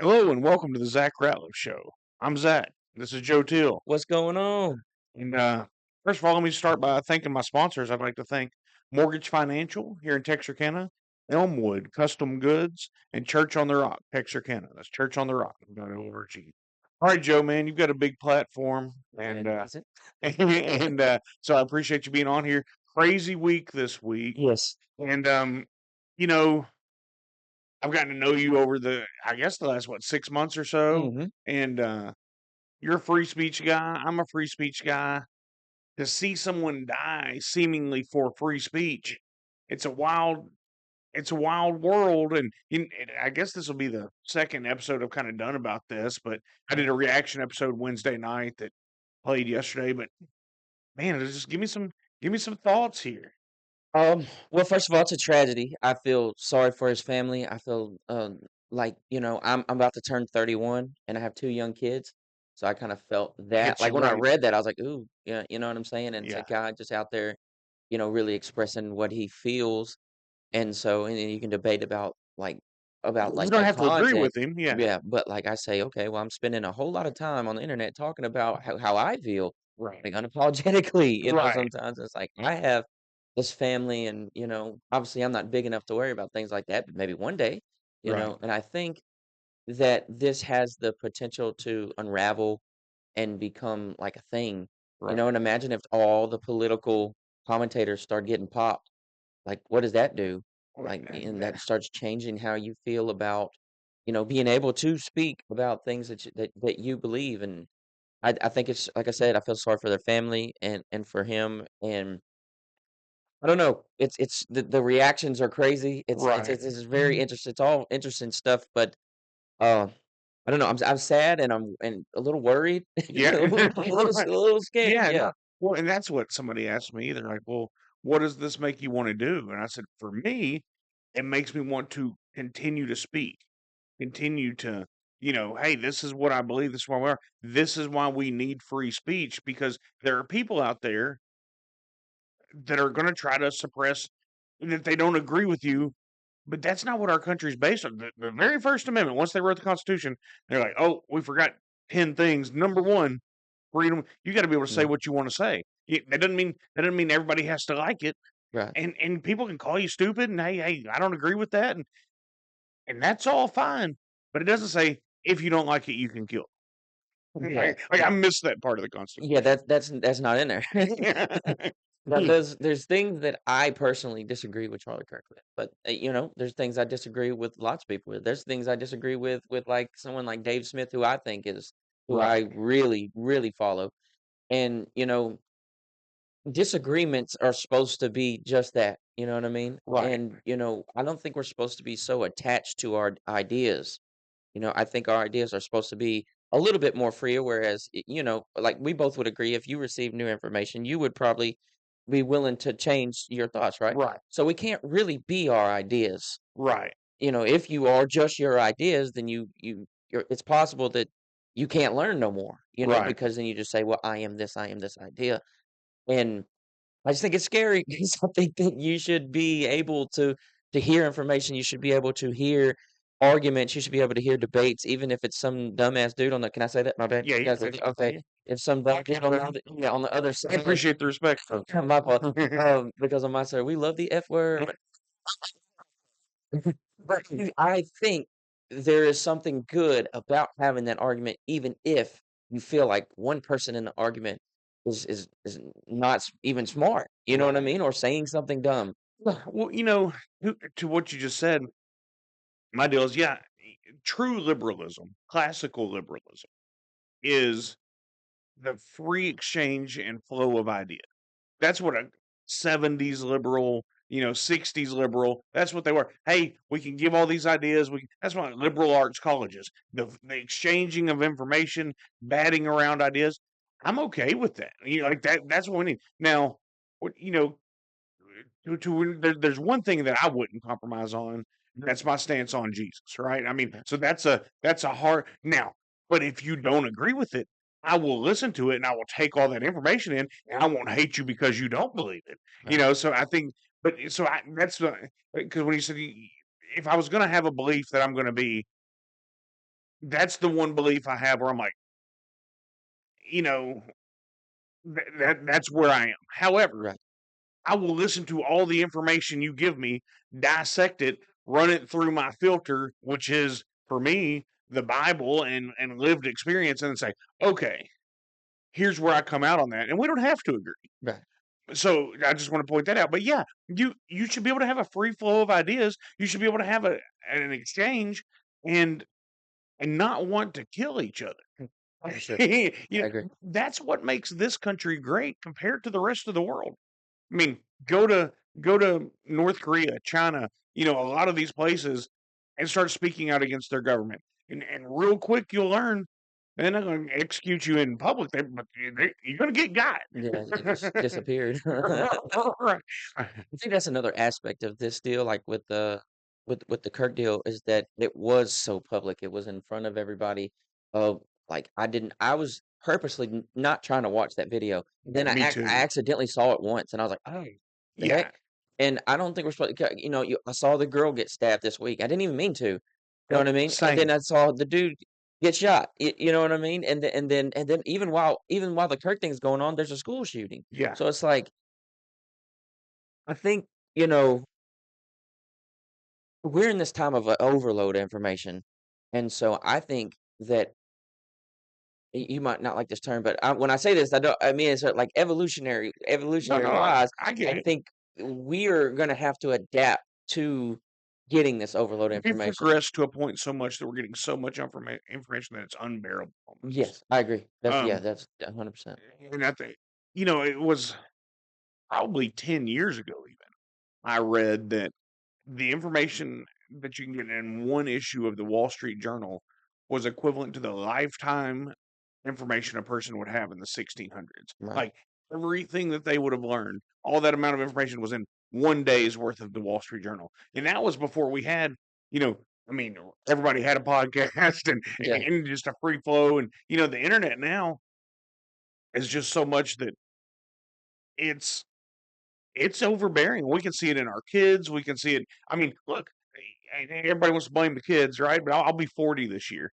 Hello and welcome to the Zach Ratliff Show. I'm Zach. This is Joe Teel. What's going on? And first of all, let me start by thanking my sponsors. I'd like to thank Mortgage Financial here in Texarkana, Elmwood Custom Goods, and Church on the Rock, Texarkana. That's churchontherock.org. All right, Joe, man, you've got a big platform, and It isn't. so I appreciate you being on here. Crazy week this week, Yes. and you know, I've gotten to know you over I guess the last 6 months or so, Mhm. and you're a free speech guy. I'm a free speech guy. To see someone die seemingly for free speech, it's a wild, it's a wild world. And I guess this will be the second episode I've kind of done about this. But I did a reaction episode Wednesday night that played yesterday. But man, just give me some thoughts here. Well, first of all, it's a tragedy. I feel sorry for his family. I feel like, I'm about to turn 31 and I have two young kids. So I kind of felt that. Hits Like you when I right. read that, I was like, ooh, yeah, you know what I'm saying? And it's a Yeah, guy just out there, really expressing what he feels. And so, and then you can debate about you like don't the have to agree with context. him. Yeah, Yeah, but like I say, okay, well, I'm spending a whole lot of time on the internet talking about how I feel, right, like unapologetically, right, sometimes it's like I have this family and, obviously I'm not big enough to worry about things like that, but maybe one day, right, and I think that this has the potential to unravel and become like a thing, right. and imagine if all the political commentators start getting popped, like, what does that do? Right, Like, and that starts changing how you feel about, being able to speak about things that you believe. And I think it's like I said, I feel sorry for their family and for him. And I don't know. It's the reactions are crazy. right. It's very interesting. It's all interesting stuff, but uh, I don't know. I'm sad and I'm a little worried, Yeah, a right. little scared. Yeah, Yeah. no. Well, and that's what somebody asked me. They're like, "Well, what does this make you want to do?" And I said, "For me, it makes me want to continue to speak, continue to, hey, this is what I believe. This is why we are. This is why we need free speech because there are people out there that are going to try to suppress, and if they don't agree with you. But that's not what our country's based on. The very First Amendment, once they wrote the Constitution, they're like, "Oh, we forgot 10 things. Number one, freedom. You got to be able to say Yeah. what you want to say. That doesn't mean everybody has to like it. Right. And people can call you stupid. And hey, I don't agree with that. And that's all fine. But it doesn't say if you don't like it, you can kill. Yeah. I missed that part of the Yeah. Constitution. That's not in there. Now, there's things that I personally disagree with Charlie Kirk with, but there's things I disagree with lots of people with. There's things I disagree with like someone like Dave Smith, who I think is who I Right, really really follow. And disagreements are supposed to be just that. You know what I mean? right, And I don't think we're supposed to be so attached to our ideas. I think our ideas are supposed to be a little bit more freer, whereas, like we both would agree, if you receive new information, you would probably be willing to change your thoughts, right? right, So we can't really be our ideas. right, If you are just your ideas, then it's possible that you can't learn no more, right. because then you just say, well, I am this idea. And I just think it's scary because I think that you should be able to hear information. You should be able to hear arguments. You should be able to hear debates, even if it's some dumbass dude on the. Can I say that? My bad. Yeah, Can I say that? Okay. If some dumb dude on the other I side, appreciate the respect. my fault. Because on my side, we love the F word. But I think there is something good about having that argument, even if you feel like one person in the argument is not even smart. You know what I Right. mean? Or saying something dumb. Well, to what you just said, my deal is, yeah, true liberalism, classical liberalism, is the free exchange and flow of ideas. That's what a 70s liberal, 60s liberal, that's what they were. Hey, we can give all these ideas. That's why liberal arts colleges, the exchanging of information, batting around ideas. I'm okay with that. Like that. That's what we need now. What there's one thing that I wouldn't compromise on. That's my stance on Jesus, right? I mean, so that's a hard now. But if you don't agree with it, I will listen to it and I will take all that information in, and I won't hate you because you don't believe it. Right. So I think, but so I that's because when you said if I was going to have a belief that I'm going to be that's the one belief I have where I'm like, you know, that's where I am. However, Right. I will listen to all the information you give me, dissect it, run it through my filter, which is for me the Bible and lived experience, and say, okay, here's where I come out on that, and we don't have to agree. Right. So I just want to point that out. But yeah, you should be able to have a free flow of ideas. You should be able to have an exchange and not want to kill each other. For sure. you I know, agree. that's what makes this country great compared to the rest of the world. I mean, go to go to North Korea, China, a lot of these places, and start speaking out against their government. And real quick, you'll learn they're not going to execute you in public, but you're going to get got. Yeah, it just disappeared. Right. I think that's another aspect of this deal, like with the with the Kirk deal, is that it was so public. It was in front of everybody. Like I was purposely not trying to watch that video. Then Me I too. accidentally saw it once, and I was like, oh, the Yeah. heck. And I don't think we're supposed to, I saw the girl get stabbed this week. I didn't even mean to. You know Yep. what I mean? And then Same. I saw the dude get shot. You know what I mean? And then even while the Kirk thing's going on, there's a school shooting. Yeah. So it's like I think, you know, we're in this time of overload of information. And so I think that you might not like this term, but when I say this, I mean it's like No, evolutionary no, wise. I get I it. think we are going to have to adapt to getting this overload of We've information. progressed to a point so much that we're getting so much information that it's unbearable almost. Yes, I agree. Yeah, Um, that's 100%. and I think, it was probably 10 years ago even. I read that the information that you can get in one issue of the Wall Street Journal was equivalent to the lifetime information a person would have in the 1600s. Right. Like everything that they would have learned, all that amount of information was in one day's worth of the Wall Street Journal. And that was before we had, you know, I mean, everybody had a podcast Yeah. and just a free flow. And, the internet now is just so much that it's it's overbearing. We can see it in our kids. We can see it. I mean, look, everybody wants to blame the kids, right? But I'll be 40 this year.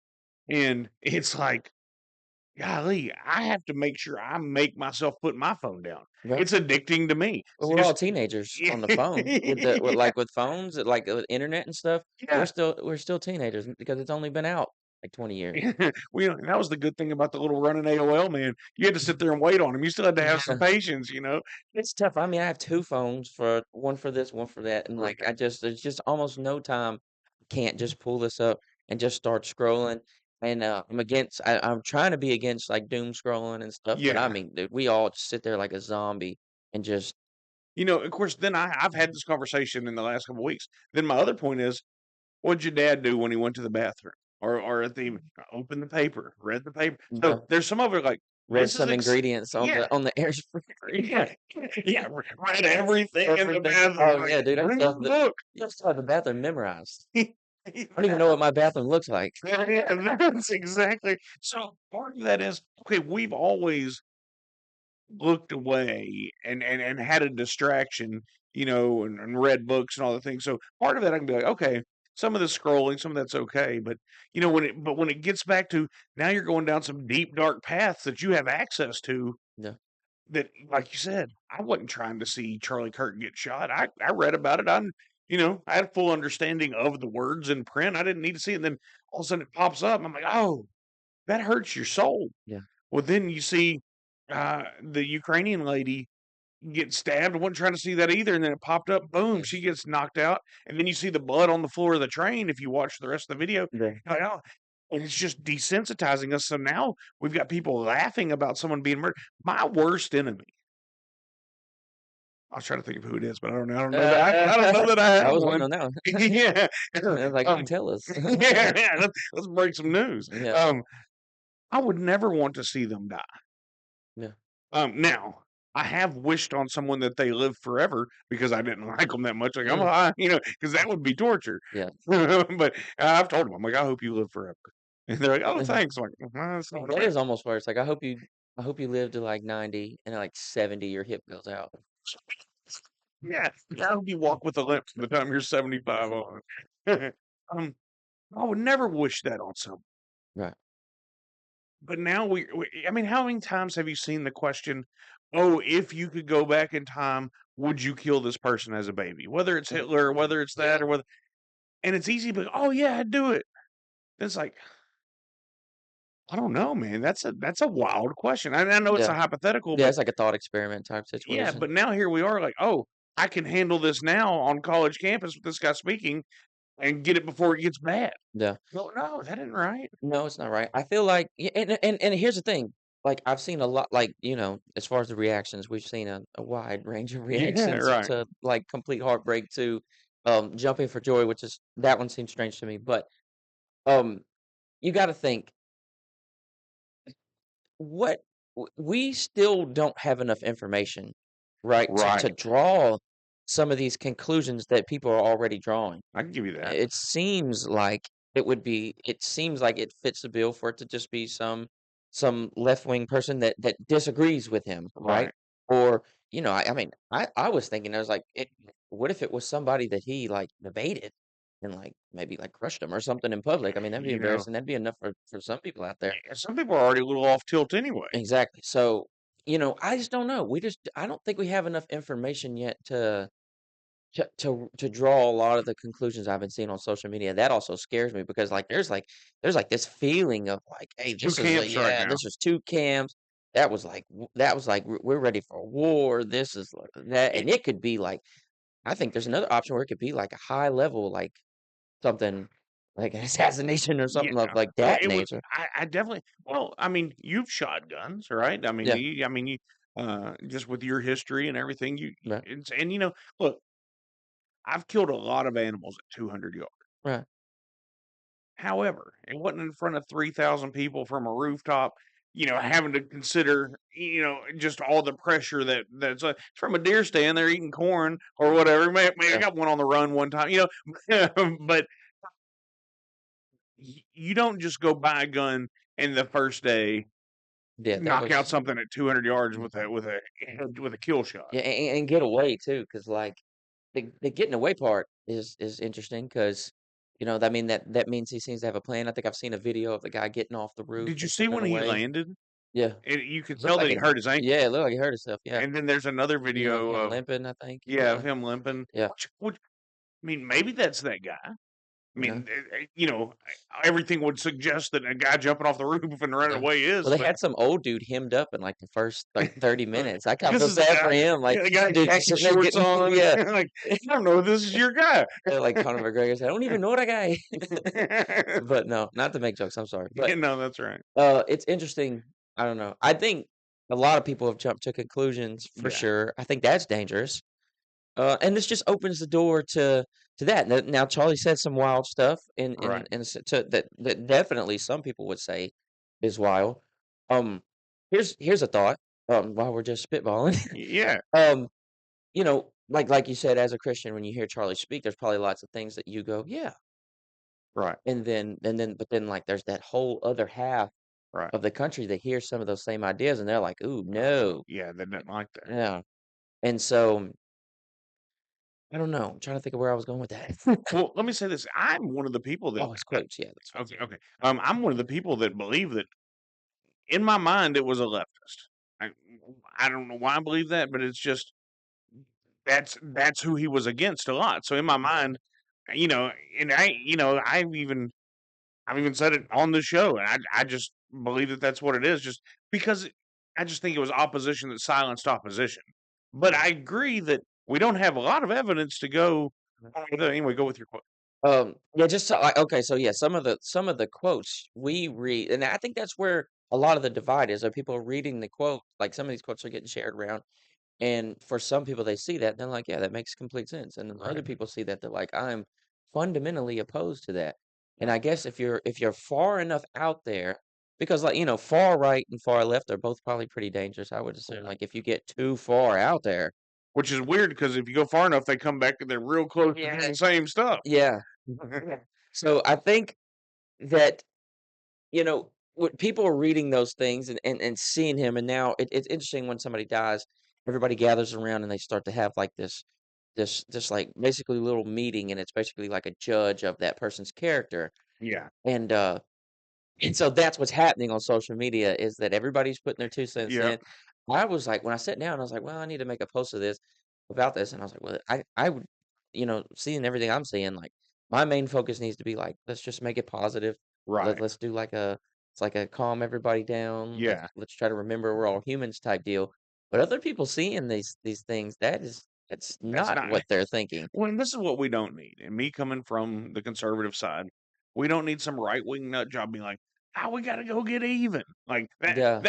And it's like, golly, I have to make sure I make myself put my phone down. Right. It's addicting to me. Well, It's we're all just, teenagers yeah, on the phone yeah, with phones, like with internet and stuff. yeah. We're still teenagers because it's only been out like 20 years. That was the good thing about the little running AOL, man. You had to sit there and wait on him. You still had to have some Yeah. patience. It's tough. I mean, I have 2 phones for one for this, one for that, and, like, Right. there's just almost no time I can't just pull this up and just start scrolling, and, I'm trying to be against, like, doom scrolling and stuff, but, I Yeah. mean, dude, we all just sit there like a zombie and just Of course, then I've had this conversation in the last couple of weeks. Then my other point is, what'd your dad do when he went to the bathroom? Or at the opened the paper, read the paper. yeah, So there's some of it like read this is some ingredients on yeah, the air fryer. yeah, yeah. Read everything in the Everything. bathroom. Oh, Like, yeah, dude, bring the book. I still have the bathroom memorized. Yeah, I don't even know what my bathroom looks like. that's exactly. So part of that is okay. We've always looked away and had a distraction, and read books and all the things. So part of that I can be like, okay, some of the scrolling, some of that's okay, but when it gets back to now you're going down some deep dark paths that you have access to Yeah, that, like you said, I wasn't trying to see Charlie Kirk get shot. I read about it. I had a full understanding of the words in print. I didn't need to see it. And then all of a sudden it pops up. And I'm like, oh, that hurts your soul. yeah, Well, then you see the Ukrainian lady get stabbed. I wasn't trying to see that either. And then it popped up. Boom, she gets knocked out. And then you see the blood on the floor of the train. If you watch the rest of the video, yeah. you're like, oh, and it's just desensitizing us. So now we've got people laughing about someone being murdered. My worst enemy. I was trying to think of who it is, but I don't know. I don't know that. I don't know that I I have was waiting one. on that one. Yeah. I was like, um, "Tell us." yeah. Let's break some news. Yeah, I would never want to see them die. yeah, Now, I have wished on someone that they live forever because I didn't like them that much. Like, mm, because that would be torture. yeah. But I've told them, I'm like, I hope you live forever. And they're like, oh, thanks. I'm like, well, that's not That fair. is almost worse. Like, I hope you live to, like, 90 and at, like, 70, your hip goes out. Yeah, I hope you walk with a limp by the time you're 75 on. um, I would never wish that on someone. Right. But now I mean, how many times have you seen the question, "Oh, if you could go back in time, would you kill this person as a baby?" Whether it's Mhm. Hitler, or whether it's that, or whether, and it's easy, but "Oh yeah, I'd do it." It's like, I don't know, man. That's a wild question. I know it's Yeah. a hypothetical, Yeah, but it's like a thought experiment type yeah, situation. but now here we are, like, "Oh, I can handle this now on college campus with this guy speaking and get it before it gets bad." Yeah. No, no, that isn't right. No, it's not right. I feel like and here's the thing, like, I've seen a lot like, as far as the reactions, we've seen a wide range of Yeah, reactions right. to, like, complete heartbreak to, jumping for joy, which is that one seems strange to me, but, um, you gotta think, what we still don't have enough information, right, to Right. draw some of these conclusions that people are already drawing. I can give you that. It seems like it fits the bill for it to just be some left-wing person that disagrees with him, right? Right. Or, I mean, I was thinking, I was like, what if it was somebody that he, like, debated and, like, maybe, like, crushed him or something in public? I mean, that'd be You know, embarrassing. That'd be enough for some people out there. yeah, some people are already a little off tilt anyway. Exactly. So, I just don't know. I don't think we have enough information yet to draw a lot of the conclusions I've been seeing on social media. That also scares me because, like, there's this feeling of, like, "Hey, Two camps right now. this is 2 camps." That was like, "We're ready for a war." This is like that, It, and it could be like I think there's another option where it could be like a high level, like, something like an assassination or yeah. something of, like, Well, that it would. nature. I definitely. Well, I mean, you've shot guns, right? I mean, Yeah, you just with your history and everything, right, it's, and look, I've killed a lot of animals at 200 yards. right. However, it wasn't in front of 3,000 people from a rooftop, having to consider, just all the pressure that's from a deer stand there eating corn or whatever. Man, I Yeah, got one on the run one time, but you don't just go buy a gun and the first day yeah, that knock out was something at 200 yards mhm. with a kill shot. Yeah, and get away too, because like, the getting away part is interesting because that means he seems to have a plan. I think I've seen a video of the guy getting off the roof Did you and see slipping when he away. landed? Yeah. You could Looked tell that like he it hurt his ankle. yeah, it looked like he hurt himself, yeah. And then there's another Video of video him of, limping, I think. yeah, of Yeah, him limping. yeah, Which I mean, maybe that's that guy. I yeah. mean, everything would suggest that a guy jumping off the roof and running Yeah. away Well, is, they but had some old dude hemmed up in, like, the first, like, 30 minutes. I kinda this feel is the sad for guy. him, like, Yeah, the guy in dude, khaki sitting there shorts getting on. yeah. Like, I don't know if this is your guy. Yeah, like Conor McGregor said, "I don't even know that guy." But no, not to make jokes, I'm sorry. But, Yeah, no, that's right. it's interesting. I don't know. I think a lot of people have jumped to conclusions for Yeah, sure. I think that's dangerous. And this just opens the door to that. Now Charlie said some wild stuff right. that definitely some people would say is wild. Um, here's a thought. While we're just spitballing, Yeah, um, like you said, as a Christian, when you hear Charlie speak, there's probably lots of things that you go, yeah, right, but then like there's that whole other half right. of the country that hears some of those same ideas, and they're like, ooh, no, Yeah, they didn't like that. yeah. And so I don't know. I'm trying to think of where I was going with that. Well, let me say this. I'm one of the people that, Oh, his quotes. Yeah, that's right. okay, okay. I'm one of the people that believe that in my mind it was a leftist. I, I don't know why I believe that, but it's just that's who he was against a lot. So in my mind, you know, and I've even said it on the show, and I just believe that that's what it is, just because I just think it was opposition that silenced opposition. But I agree that we don't have a lot of evidence to go. Anyway, go with your quote. Yeah, just so, like okay, so yeah, some of the quotes we read, and I think that's where a lot of the divide is. Are people reading the quote? Like some of these quotes are getting shared around, and for some people, they see that, and they're like, "Yeah, that makes complete sense." And then other Right. people see that, they're like, "I'm fundamentally opposed to that." And Right. I guess if you're far enough out there, because like far right and far left are both probably pretty dangerous. I would assume like if you get too far out there, Which is weird because if you go far enough, they come back and they're real close to doing yeah, the same stuff. yeah. Yeah. So I think that when people are reading those things and seeing him, and now it's interesting when somebody dies, everybody gathers around and they start to have like this like basically little meeting, and it's basically like a judge of that person's character. Yeah. And And so that's what's happening on social media is that everybody's putting their 2 cents Yep. in. I was like, when I sat down, I was like, well, I need to make a post of this about this. And I was like, well, I would, seeing everything I'm seeing, like my main focus needs to be like, let's just make it positive. Right. Let's do it's like a calm everybody down. Yeah. Let's try to remember we're all humans type deal. But other people seeing these things, that's That's not not what they're thinking. well, and this is what we don't need. And me coming from the conservative side, we don't need some right wing nut job being like, "How we got to go get even." Like that. Yeah.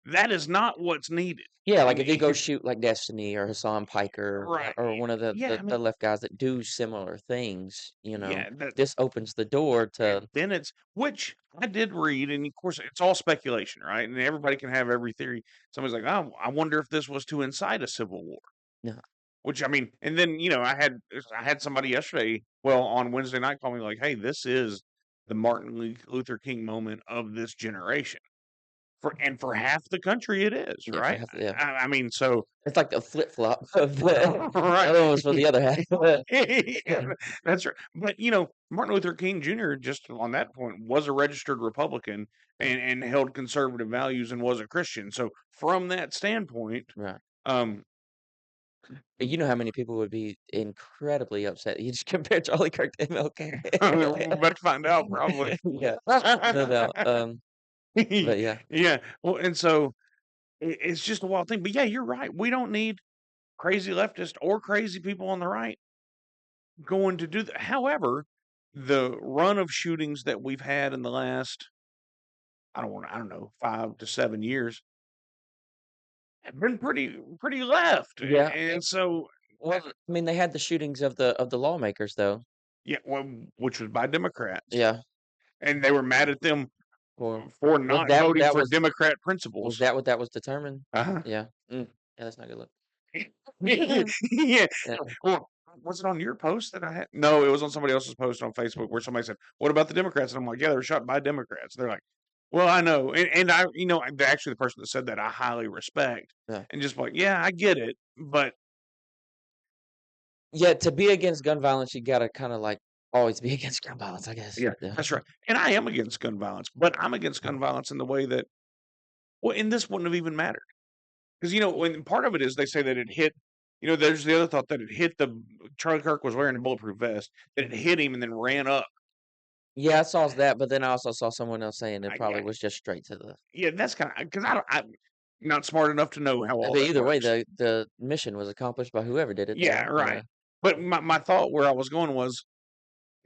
That is not what's needed. Yeah, like And if you go shoot like Destiny or Hassan Piker right. or one of Yeah. I the mean, left guys that do similar things, yeah. this opens the door to And then it's which I did read, and of course it's all speculation, right? And everybody can have every theory. Somebody's like, "Oh, I wonder if this was to incite a civil war." no, Which I mean, and then I had somebody yesterday, well, on Wednesday night, call me like, "Hey, this is the Martin Luther King moment of this generation." For half the country, it is yeah, for right. half yeah. I mean, so It's like the flip-flop of the right, other one was for the other half. yeah, that's right. But Martin Luther King Jr. just on that point was a registered Republican and held conservative values and was a Christian. So from that standpoint, Right. um, You know how many people would be incredibly upset. You just compare Charlie Kirk to MLK. we're about to find out probably. Yeah, no doubt. But yeah. Yeah. Well, and so it's just a wild thing. But yeah, you're right. We don't need crazy leftists or crazy people on the right going to do that. However, the run of shootings that we've had in the last, I don't know, 5 to 7 years have been pretty left. Yeah. And so, Well, I mean, they had the shootings of the lawmakers though. yeah, well, which was by Democrats. Yeah. And they were mad at them Well, for was not that what voting that for was Democrat principles. what that was determined? Uh-huh. Yeah. Yeah, that's not a good look. Yeah. Yeah. Well, was it on your post that I had? No, it was on somebody else's post on Facebook where somebody said, "What about the Democrats?" And I'm like, "Yeah, they were shot by Democrats." They're like, "Well, I know," and actually the person that said that I highly respect, Yeah. and just like, yeah, I get it, but Yeah, to be against gun violence, you gotta kinda, like, always be against gun violence, I guess. yeah, Yeah. that's right. And I am against gun violence, but I'm against gun violence in the way that, well, and this wouldn't have even mattered because when part of it is they say that it hit. There's the other thought that it hit the Charlie Kirk was wearing a bulletproof vest, that it hit him and then ran up. Yeah, I saw that, but then I also saw someone else saying it Yeah, probably was just straight to the yeah, that's kinda because I'm not smart enough to know how all but that either way, works. the mission was accomplished by whoever did it Yeah, there, right. But my thought where I was going was,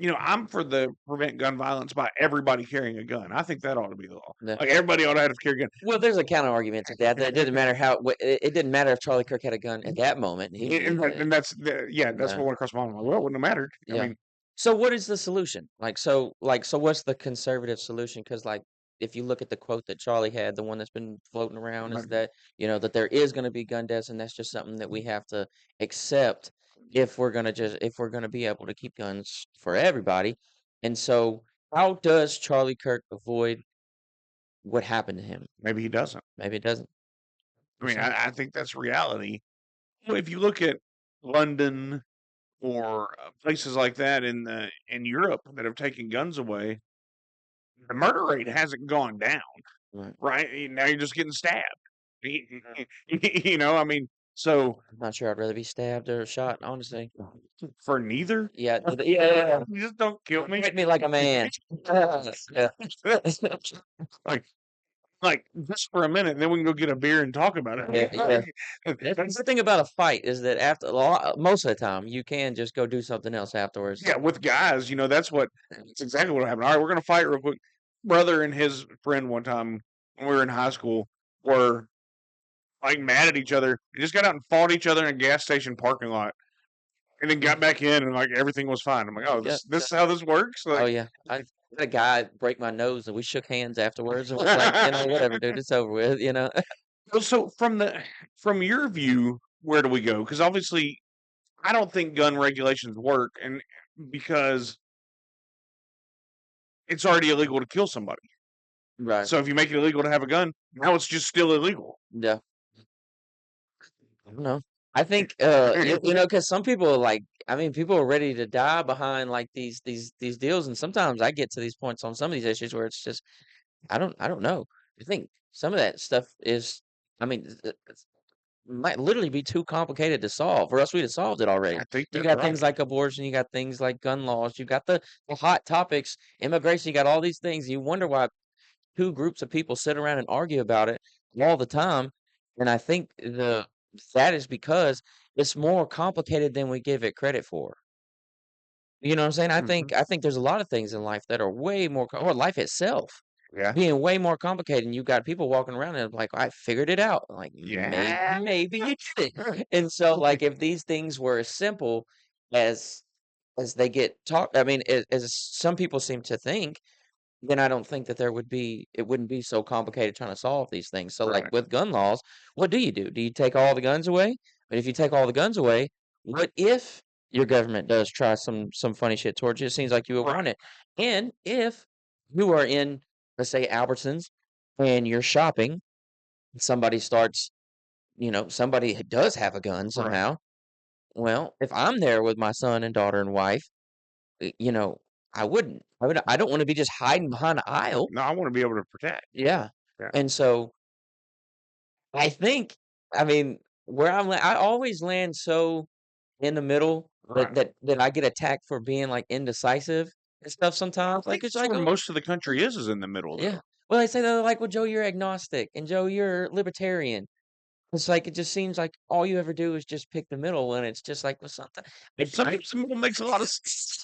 I'm for the prevent gun violence by everybody carrying a gun. I think that ought to be the law. yeah. Like, everybody ought to have to carry a gun. Well, there's a counter argument to that, that it didn't matter it didn't matter if Charlie Kirk had a gun at that moment, And that's yeah, what went across my mind. I'm like, well, it wouldn't have mattered. I yeah. mean, So what is the solution? So what's the conservative solution? Because like, if you look at the quote that Charlie had, the one that's been floating around is that, that there is gonna be gun deaths, and that's just something that we have to accept if we're gonna be able to keep guns for everybody. And so how does Charlie Kirk avoid what happened to him? maybe he doesn't. Maybe it doesn't. I We'll mean, see. I think that's reality. Well, if you look at London or places like that in Europe that have taken guns away, the murder rate hasn't gone down. Right. Right? Now you're just getting stabbed. I mean, so I'm not sure I'd rather be stabbed or shot, honestly. for neither, Yeah, yeah. just don't kill me. Treat me like a man. Yeah. like, like just for a minute, and then we can go get a beer and talk about Yeah, yeah. it. The good thing about a fight is that most of the time, you can just go do something else afterwards. Yeah, with guys, that's exactly what happened. All right, we're gonna fight real quick. Brother and his friend one time when we were in high school were like mad at each other. They just got out and fought each other in a gas station parking lot. And then got back in and like everything was fine. I'm like, oh, Yeah, this yeah. is how this works. Oh, Like, yeah. I had a guy break my nose, and we shook hands afterwards, and was like, "Whatever, dude, it's over with." well, so from your view, where do we go? Because obviously, I don't think gun regulations work, and because it's already illegal to kill somebody. Right. So if you make it illegal to have a gun, now it's just still illegal. Yeah. I don't know. I think, because some people are like, I mean, people are ready to die behind like these deals, and sometimes I get to these points on some of these issues where it's just I don't know. I think some of that stuff is, I mean, it's might literally be too complicated to solve, or else we'd have solved it already. I think You that's got things right. like abortion, you got things like gun laws, you got the hot topics, immigration, you got all these things. You wonder why 2 groups of people sit around and argue about it all the time, and I think that is because it's more complicated than we give it credit for. You know what I'm saying? Mhm. I think there's a lot of things in life that are way more or life itself Yeah. being way more complicated, and you got people walking around and like, "I figured it out." Like, Yeah. maybe you didn't." And so, like, if these things were as simple as they get taught, I mean, as some people seem to think, then I don't think that it wouldn't be so complicated trying to solve these things. So, like, Right. with gun laws, what do you do? Do you take all the guns away? But if you take all the guns away, what if your government does try some funny shit towards you? It seems like you would want Right. it. And if you are in, let's say, Albertsons and you're shopping, somebody starts, somebody does have a gun Right. somehow. Well, if I'm there with my son and daughter and wife, y you know, I don't wanna be just hiding behind the aisle. No, I wanna be able to protect. Yeah, Yeah. and so, I think I mean, where I always land so in the middle that Right. that I get attacked for being, like, indecisive and stuff I sometimes, like, think it's that's like, where "Oh." most of the country is in the middle, Yeah. though. Well, they say they're like, "Well, Joe, you're agnostic, and Joe, you're libertarian." It's like, it just seems like all you ever do is just pick the middle, and it's just like, well, something I Some people makes a lot of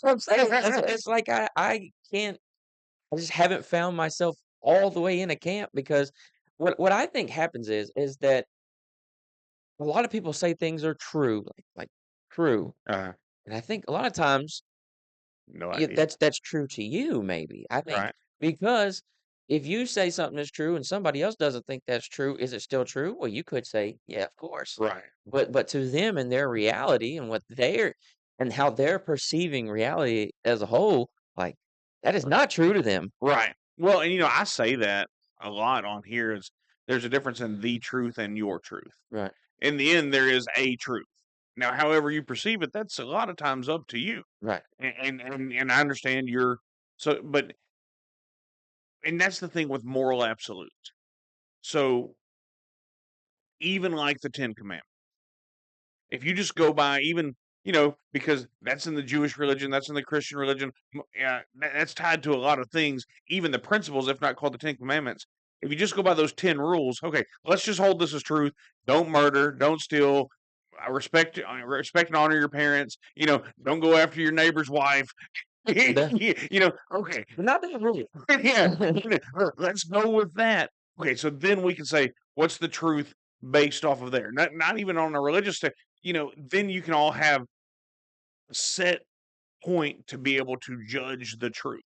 I'm saying, it's like I can't I just haven't found myself all the way in a camp because what I think happens is that a lot of people say things are true, like true, uh and I think a lot of times no idea. that's true to you, maybe. I think Right. because if you say something is true and somebody else doesn't think that's true, is it still true? Well, you could say, yeah, of course. Right. But to them and their reality and what they're and how they're perceiving reality as a whole, like that is not true to them. Right. Well, and, I say that a lot on here is there's a difference in the truth and your truth. Right. In the end, there is a truth. Now, however you perceive it, that's a lot of times up to you. Right. And I understand your so, but and that's the thing with moral absolutes. So even like the Ten Commandments, if you just go by even because that's in the Jewish religion, that's in the Christian religion, that's tied to a lot of things, even the principles, if not called the Ten Commandments. If you just go by those 10 rules, okay, let's just hold this as truth. Don't murder, don't steal, respect and honor your parents. Don't go after your neighbor's wife. The, Okay, but not that rule. yeah, let's go with that. Okay, so then we can say what's the truth based off of there. Not even on a religious then you can all have a set point to be able to judge the truth.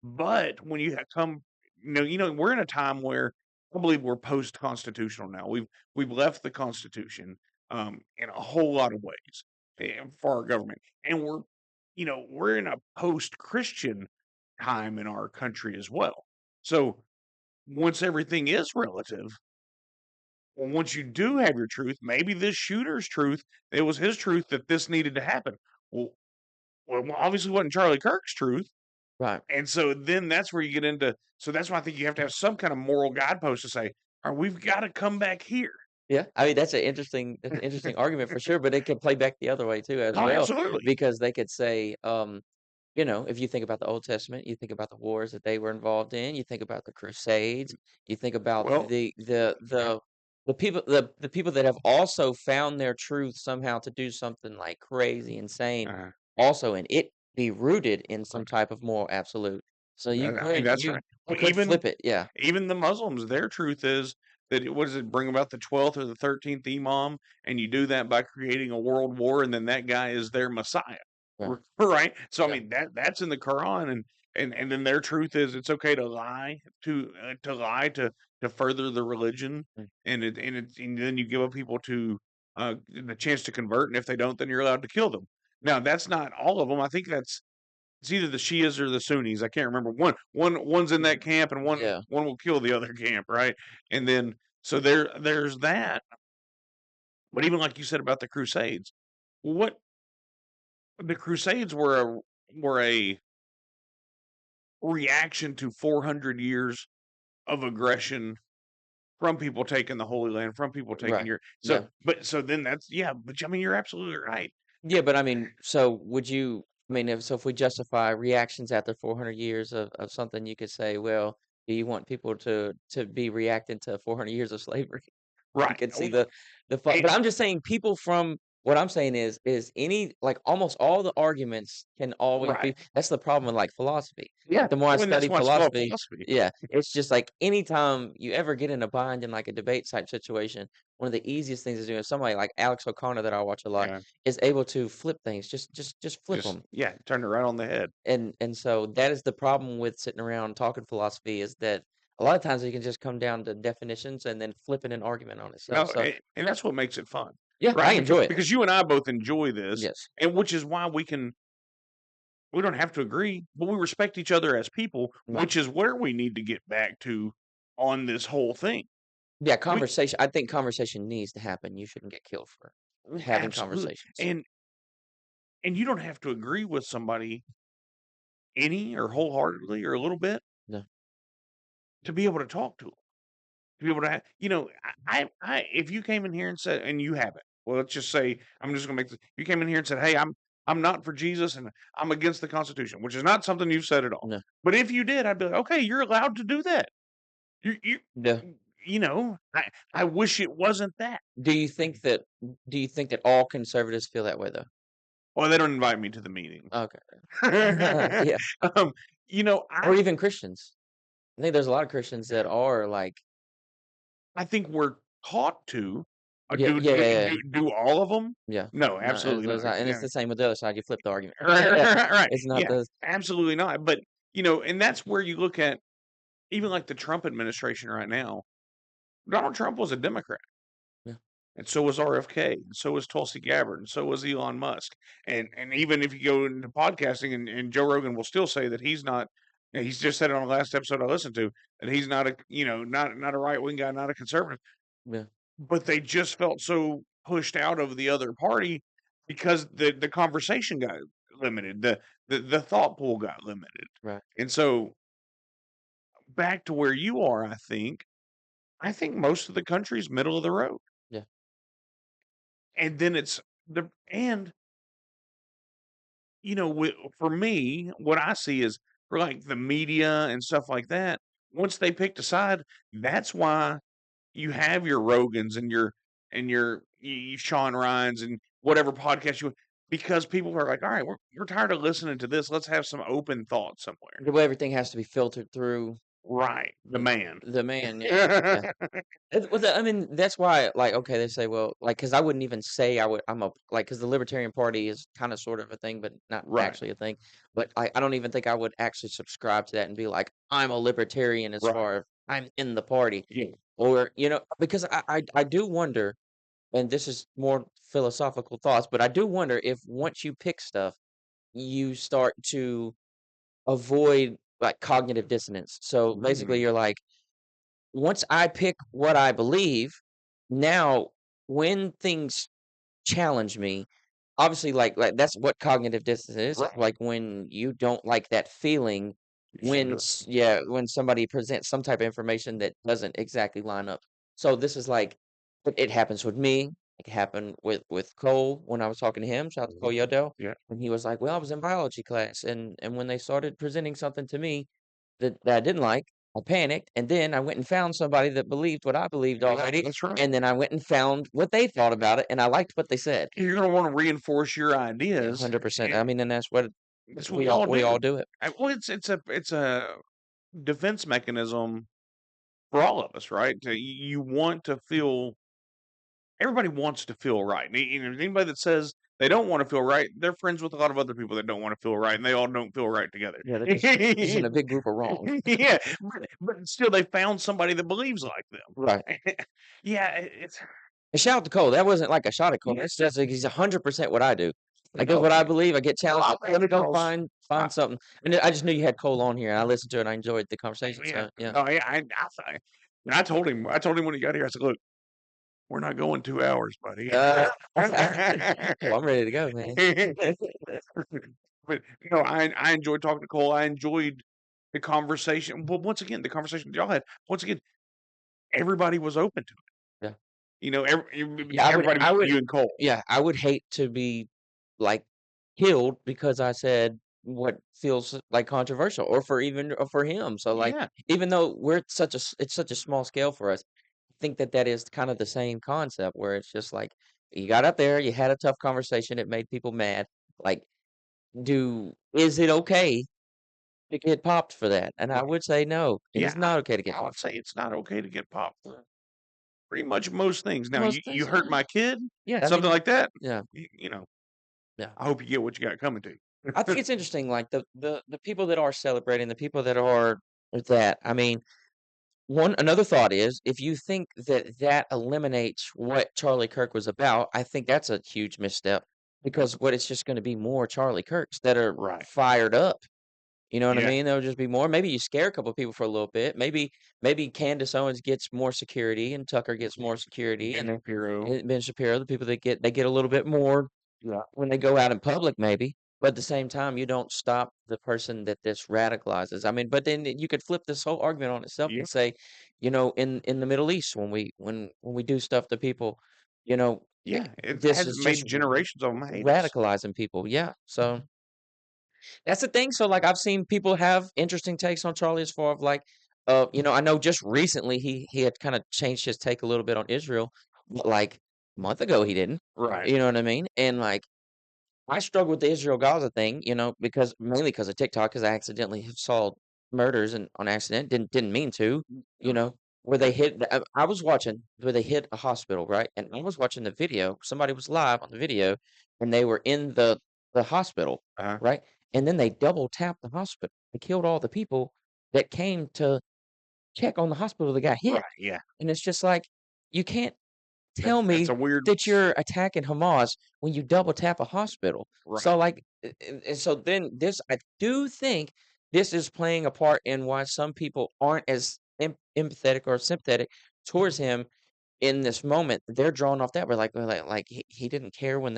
But when you have come, we're in a time where I believe we're post constitutional now. We've left the Constitution in a whole lot of ways for our government, and we're in a post Christian time in our country as well. So once everything is relative, well, once you do have your truth, maybe this shooter's truth, it was his truth that this needed to happen. Well, obviously wasn't Charlie Kirk's truth. Right. And so then that's where you get into so that's why I think you have to have some kind of moral guidepost to say, "All right, we've gotta come back here." Yeah, I mean, that's an interesting argument for sure, but it could play back the other way too as Oh, well, absolutely. because they could say, if you think about the Old Testament, you think about the wars that they were involved in, you think about the Crusades, you think about Well, yeah, the people that have also found their truth somehow to do something like crazy, insane, uh, also, and it be rooted in some right. type of moral absolute. So I mean, that's right. you could Even flip it, yeah, even the Muslims, their truth is that what does it bring about the 12th or the 13th imam, and you do that by creating a world war, and then that guy is their Messiah, right, right? So I yeah, mean that's in the Quran, and then their truth is it's okay to lie to further the religion, mm, and then you give up people to the chance to convert, and if they don't, then you're allowed to kill them. Now that's not all of them. I think it's either the Shias or the Sunnis. I can't remember. One's in that camp, and one yeah, one will kill the other camp, right? And then so there's that. But even like you said about the Crusades, what the Crusades were a reaction to 400 years. of aggression from people taking the Holy Land, from people taking Right. your Yeah. so then that's yeah, but I mean you're absolutely right. Yeah, but I mean, so would you I mean, if we justify reactions after 400 years of something, you could say, well, do you want people to be reacting to 400 years of slavery? You Right. could Oh, see the fu and, but I'm just saying people from what I'm saying is any like, almost all the arguments can always right. be that's the problem with, like, philosophy. Yeah. Like, the more I Well, and that's study why it's called philosophy philosophy. yeah, it's just like anytime you ever get in a bind in, like, a debate type situation, one of the easiest things to do is somebody like Alex O'Connor that I watch a lot Yeah. is able to flip things, just flip Just them. yeah, turn it right on the head. And so that is the problem with sitting around talking philosophy is that a lot of times it can just come down to definitions and then flipping an argument on itself. No, So, and that's what makes it fun, yeah, I right? Because enjoy it. because you and I both enjoy this, Yes. and which is why we don't have to agree, but we respect each other as people, Right. which is where we need to get back to on this whole thing. Yeah, We conversation I think conversation needs to happen. You shouldn't get killed for having absolutely, conversations. and you don't have to agree with somebody any or wholeheartedly or a little bit No. to be able to talk to them. To be able to have, if you came in here and said, and you haven't, well, let's just say, I'm just gonna make this, you came in here and said, hey, I'm not for Jesus and I'm against the Constitution, which is not something you've said at all. No. But if you did, I'd be like, okay, you're allowed to do that. You, Yeah. I wish it wasn't that. Do you think that do you think that all conservatives feel that way though? Well, they don't invite me to the meetings. Okay. Yeah. um, Or even Christians. I think there's a lot of Christians that are like I think we're taught to yeah, yeah, yeah, yeah. do all of them. Yeah. No, No, absolutely not. and it's Yeah. the same with the other side. You flip the argument. Yeah. Right. It's not Yeah, the absolutely not. But, and that's where you look at even like the Trump administration right now. Donald Trump was a Democrat, yeah. and so was RFK, and so was Tulsi Gabbard, and so was Elon Musk. And even if you go into podcasting, and Joe Rogan will still say that he's not. He's just said it on the last episode I listened to that he's not a not a right wing guy, not a conservative. Yeah. But they just felt so pushed out of the other party because the conversation got limited, the thought pool got limited, Right. and so back to where you are, I think most of the country's middle of the road, Yeah. and then it's the and for me, what I see is for like the media and stuff like that. Once they picked a side, that's why you have your Rogans and your Sean Ryan's and whatever podcast because people are like, all right, we're tired of listening to this. Let's have some open thought somewhere. The way everything has to be filtered through Right. The man. the man. Yeah. Yeah. I mean, that's why, like, okay, they say, well, like, because I wouldn't even say I'm a, like, because the Libertarian Party is kind of sort of a thing, but not Right. actually a thing. But I don't even think I would actually subscribe to that and be like, I'm a libertarian as Right. far as I'm in the party. Yeah. Or, because I do wonder, and this is more philosophical thoughts, but I do wonder if once you pick stuff, you start to avoid like cognitive dissonance. So basically, Mm. you're like, once I pick what I believe, now when things challenge me, obviously, like that's what cognitive dissonance is. Right. Like when you don't like that feeling You shouldn't when do it. yeah, when somebody presents some type of information that doesn't exactly line up. So this is like it happens with me. It happened with Cole when I was talking to him. Shout out to Cole Mhm. Yodell. Yeah. And he was like, "Well, I was in biology class, and when they started presenting something to me that I didn't like, I panicked, and then I went and found somebody that believed what I believed already, That's right. and then I went and found what they thought about it, and I liked what they said." You're gonna want to reinforce your Yeah, ideas, 100%. I and mean, and that's what that's what we all we all do. do it. Well, it's a defense mechanism for all of us, right? You want to feel everybody wants to feel right. Anybody that says they don't want to feel right, they're friends with a lot of other people that don't want to feel right, and they all don't feel right together. Yeah, they're just in a big group of wrong. Yeah, but still, they found somebody that believes like Right. them. Yeah, it's And shout out to Cole. That wasn't like a shot at Cole. It's just like he's 100% what I do. Like that's no. what I believe. I get challenged. Let me go Charles, I, find something. And I just knew you had Cole on here, and I listened to it. And I enjoyed the conversation. yeah, So yeah. no, yeah, and I told him when he got here, I said, look, we're not going 2 hours, buddy. Well, I'm ready to go, man. But I enjoyed talking to Cole. I enjoyed the conversation well, once again, the conversation that y'all had, once again, everybody was open to it. Yeah. You know, Yeah, everybody I but would you and Cole. yeah, I would hate to be, like, killed because I said what feels, like, controversial or for him, so, like, Yeah, even though we're such a s it's such a small scale for us, I think that that is kind of the same concept where it's just, like, you got up there, you had a tough conversation, it made people mad, like, do is it okay to get popped for that? And I right. would say, "No, it Yeah, is not okay to get I would popped." say it's not okay to get popped for pretty much most things. Now, Most you things, hurt yeah. my kid, Yeah, I something mean like that, yeah, you know, yeah. I hope you get what you got coming to I you. think it's interesting, like, the people that are celebrating, the people that are that I mean, one another thought is, if you think that that eliminates what Charlie Kirk was about, I think that's a huge misstep, because what it's just gonna be more Charlie Kirks that are Right. fired up, you know what I Yeah. mean? There'll just be more maybe you scare a couple people for a little bit, maybe Candace Owens gets more security and Tucker gets more security, Ben and then Shapiro. Ben Shapiro, the people that get a little bit more Yeah. when they go out in public, maybe, but at the same time, you don't stop the person that this radicalizes. I mean, but then you could flip this whole argument on itself Yeah. and say, in the Middle East, when we do stuff to people, you know, Yeah. It this has is just made generations of them hate us. radicalizing people. Yeah, so that's the thing. So, like, I've seen people have interesting takes on Charlie as far of like, I know just recently he had kind of changed his take a little bit on Israel, but like a month ago he didn't. Right. You know what I mean? And like I struggle with the Israel Gaza thing, because mainly because of TikTok, because I accidentally saw murders and on accident, didn't mean to, you Oh, know, where yeah. they hit. I was watching where they hit a hospital, right? And I was watching the video. Somebody was live on the video, and they were in the hospital, Uh-huh. right? And then they double tapped the hospital. They killed all the people that came to check on the hospital that got Right. hit, Yeah. and it's just like you can't tell That's me a weird that you're attacking Hamas when you double tap a hospital. right. So, like, and so then I do think this is playing a part in why some people aren't as empathetic or sympathetic towards him in this moment. They're drawn off that. We're like he didn't care when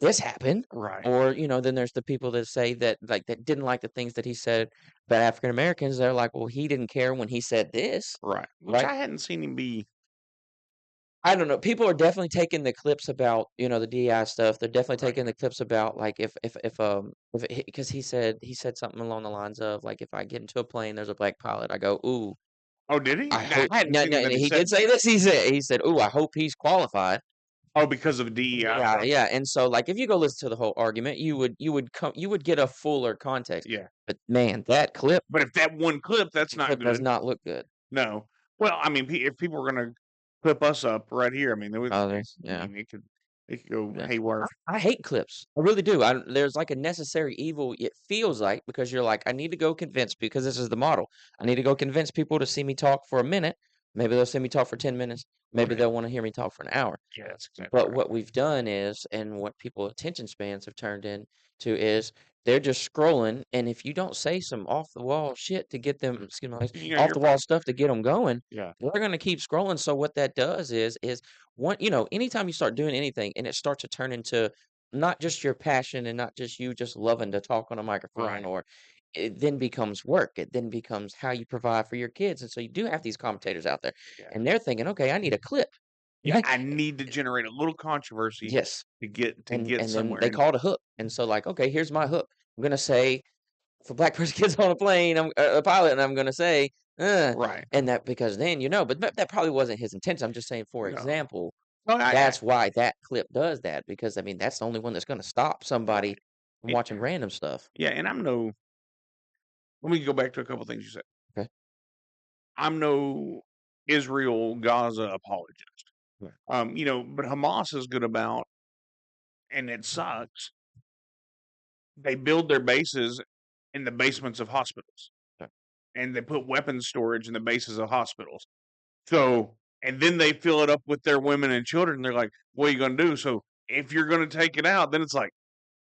this happened. Right. Or, then there's the people that say that like that didn't like the things that he said about African Americans. They're like, well, he didn't care when he said this, Right. Which right? I hadn't seen him be I don't know. People are definitely taking the clips about, the DEI stuff. They're definitely right. taking the clips about like if because he said something along the lines of like if I get into a plane, there's a black pilot. I go, ooh, Oh, did he? I I hope hadn't no seen no. that And he he said did say this. He said, ooh, I hope he's qualified. oh, because of DEI Yeah, stuff? yeah. And so like if you go listen to the whole argument, you would get a fuller context. Yeah. But man, that But if that one clip, that's not does good. not look good. No. Well, I mean, if people were gonna clip us up right here, I mean, they would Oh, I yeah. mean, it could go Yeah. haywire. I hate clips. I really do. There's like a necessary evil, it feels like, because you're like, I need to go convince because this is the model. I need to go convince people to see me talk for a minute. Maybe they'll see me talk for 10 minutes. Maybe Right. they'll want to hear me talk for an hour. Yeah, that's exactly But right. what we've done is, and what people attention spans have turned into is they're just scrolling. And if you don't say some off the wall shit to get them, excuse my language, You know, off you're the wall fine. stuff to get them going, Yeah. they're going to keep scrolling. So what that does is one, anytime you start doing anything and it starts to turn into not just your passion and not just you just loving to talk on a microphone, Right. or it then becomes work. It then becomes how you provide for your kids. And so you do have these commentators out there Yeah. and they're thinking, okay, I need a clip. Yeah, Right? I need to generate a little controversy Yes. to get And then somewhere, they and call it a hook, and so, like, okay, here's my hook. I'm gonna say, if a black person gets on a plane, I'm a pilot, and I'm gonna say, "Uh," right. and that because then, but that probably wasn't his intention. I'm just saying, for No. example, Well, I that's why that clip does that, because, I mean, that's the only one that's gonna stop somebody right. from Yeah, watching random stuff. yeah, and let me go back to a couple things you said. Okay. I'm no Israel Gaza apologist. Yeah. But Hamas is good about, and it sucks. They build their bases in the basements of hospitals, Okay. and they put weapons storage in the bases of hospitals. So, and then they fill it up with their women and children. They're like, "What are you going to do?" So, if you're going to take it out, then it's like,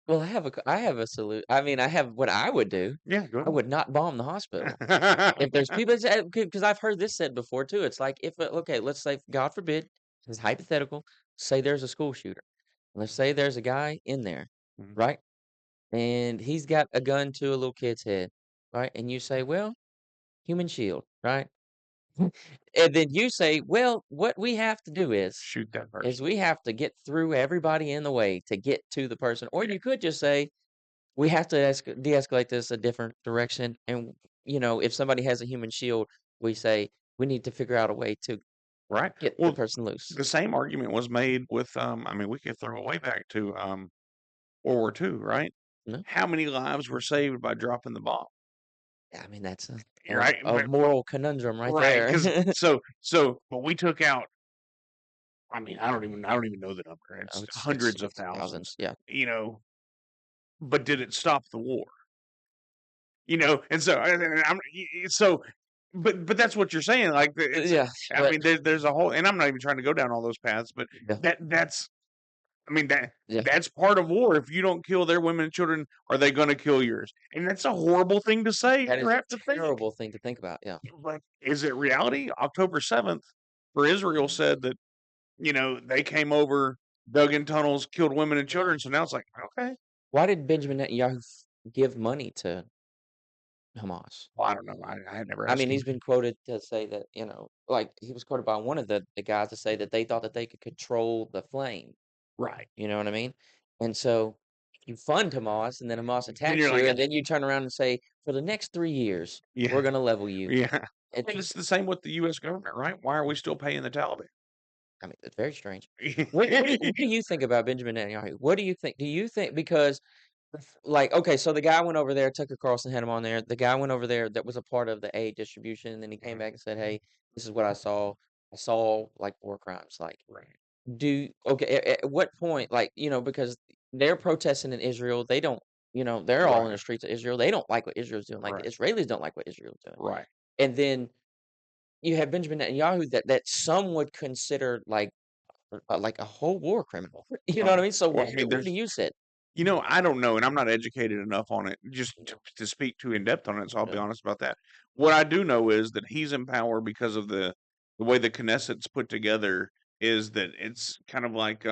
Well, I have a salute. I mean, I have what I would do. "Yeah, I go would not bomb the hospital. ahead." If there's people because I've heard this said before too. It's like if okay, let's say God forbid, this is hypothetical. Say there's a school shooter. Let's say there's a guy in there, Mhm. right? And he's got a gun to a little kid's head. right? And you say, "Well, human shield," right? And then you say, "Well, what we have to do Shoot that is person. we have to get through everybody in the way to get to the person." Or you could just say, "We have to de-escalate this a different direction." And, if somebody has a human shield, we say, "We need to figure out a way to Right. get the Well, person loose." the same argument was made with, I mean, we could throw it way back to World War II, right? No? How many lives were saved by dropping the bomb? I mean, that's Right. a moral conundrum right Right. there. Because but we took out. I mean, I don't even know the number. Oh, It's it's hundreds of thousands, thousands. yeah. You know, but did it stop the war? And so so, but that's what you're saying. Like it's. Yeah, I but mean, there's a whole, and I'm not even trying to go down all those paths, but yeah, that's. I mean yeah. that's part of war. If you don't kill their women and children, are they going to kill yours? And that's a horrible thing to say That or is a have to think. terrible thing to think about, yeah. But is it reality? October 7th for Israel said that they came over, dug in tunnels, killed women and children. So now it's like, okay, Why did Benjamin Netanyahu give money to Hamas? well, I don't know. I had never I asked mean, him. he's been quoted to say that, like, he was quoted by one of the guys to say that they thought that they could control the flame, Right. you know what I mean? And so, you fund Hamas, and then Hamas Then attacks you're like, you, and then you turn around and say, "For the next 3 years, yeah, we're gonna level you." yeah. It And it's the same with the U.S. government, right? Why are we still paying the Taliban? I mean, it's very strange. What do you think about Benjamin Netanyahu? What do you think? Do you think because like, okay, so the guy went over there, Tucker Carlson had him on there. The guy went over there that was a part of the aid distribution, and then he came Mhm. back and said, "Hey, this is what I saw. I saw like war crimes." Like, Right. okay, at what point, like, because they're protesting in Israel, they don't, they're all in Right. the streets of Israel. They don't like what Israel's doing. Like the Right. Israelis don't like what Israel's doing. Right. And then you have Benjamin Netanyahu that some would consider like a whole war criminal. You know what I mean? So Well, I mean, where do you sit? I don't know, and I'm not educated enough on it just to speak too in depth on it. So I'll be Yeah. honest about that. What I do know is that he's in power because of the way the Knesset's put together. Is that it's kind of like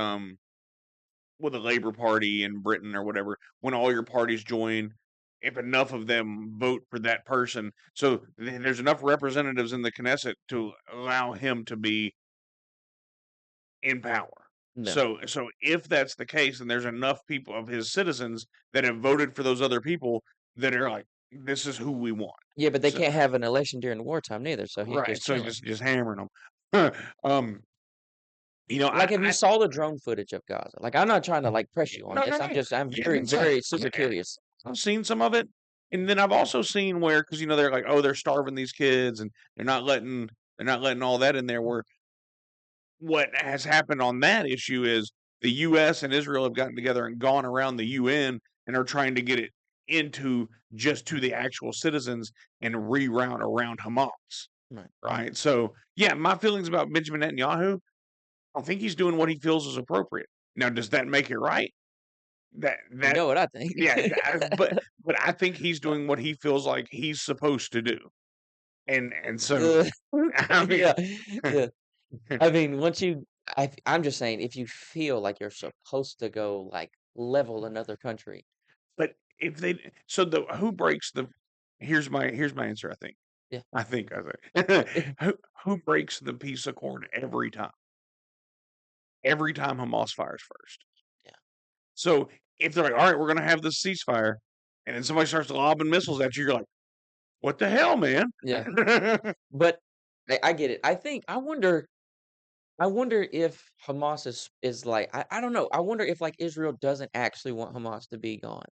with the Labor Party in Britain or whatever, when all your parties join, if enough of them vote for that person, so there's enough representatives in the Knesset to allow him to be in power. No. So if that's the case, then there's enough people of his citizens that have voted for those other people that are like, this is who we want. Yeah, but they So can't have an election during wartime neither, so he's right, just so chilling. just hammering them. um, Like, have you I saw the drone footage of Gaza? Like, I'm not trying to like press you on no, no, this. no. I'm Yeah, very, very super curious. I've seen some of it, and then I've also seen where because they're like, oh, they're starving these kids, and they're not letting all that in there. Where what has happened on that issue is the U.S. and Israel have gotten together and gone around the UN and are trying to get it into just to the actual citizens and reroute around Hamas. Right. Right. So yeah, my feelings about Benjamin Netanyahu, I think he's doing what he feels is appropriate. Now, does that make it right? You That know what I think. yeah, but I think he's doing what he feels like he's supposed to do. And so Uh, I yeah, mean yeah. I mean, I'm just saying, if you feel like you're supposed to go like level another country, but if they so the who breaks the here's my answer, I think. yeah, I think who breaks the peace accord every time? Every time Hamas fires first. yeah, So if they're like, all right, we're gonna have this ceasefire, and then somebody starts lobbing missiles at you, you're like, what the hell, man? yeah. But I get it. I wonder if Hamas is like I don't know. I wonder if like Israel doesn't actually want Hamas to be gone.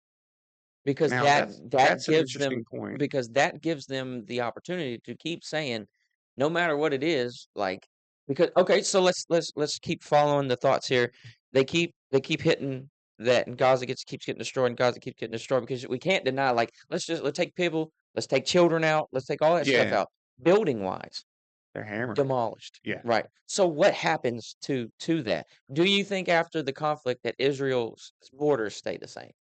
Because Now that that that's an gives them interesting point. because that gives them the opportunity to keep saying, no matter what it is, like because okay, so let's keep following the thoughts here. They keep hitting that and Gaza keeps getting destroyed and Gaza keeps getting destroyed because we can't deny like let's take people, let's take children out, let's take all that stuff Yeah, out. Building wise, they're hammering it. demolished. Yeah. Right. So what happens to that? Do you think after the conflict that Israel's borders stay the same?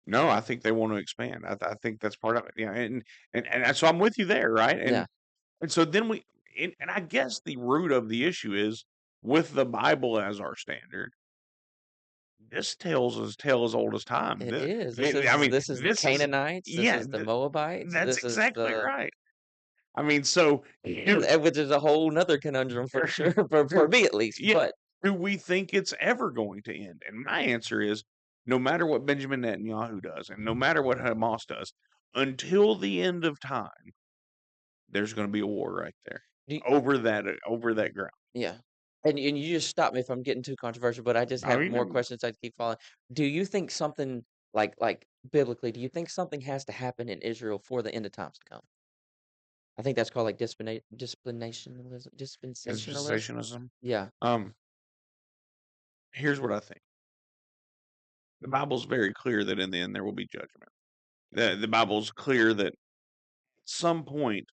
No, I think they want to expand. I think that's part of it. Yeah, and so I'm with you there, right? And Yeah. and so then and I guess the root of the issue is with the Bible as our standard. this tale's as tale as old as time. It is. I mean, This is the this is Canaanites, this yeah, is the Moabites, that's this is exactly the right. I mean, so which is a whole 'nother conundrum for sure, for me at least, yeah, but do we think it's ever going to end? And my answer is no matter what Benjamin Netanyahu does, and no matter what Hamas does, until the end of time, there's going to be a war right there do you over that ground. yeah. And you just stop me if I'm getting too controversial, but I just I have mean, more questions I'd keep following. Do you think something like biblically, do you think something has to happen in Israel for the end of times to come? I think that's called like dispensationalism. dispensationalism. Yeah. Um, here's what I think. The Bible's very clear that in the end there will be judgment. The Bible's clear that at some point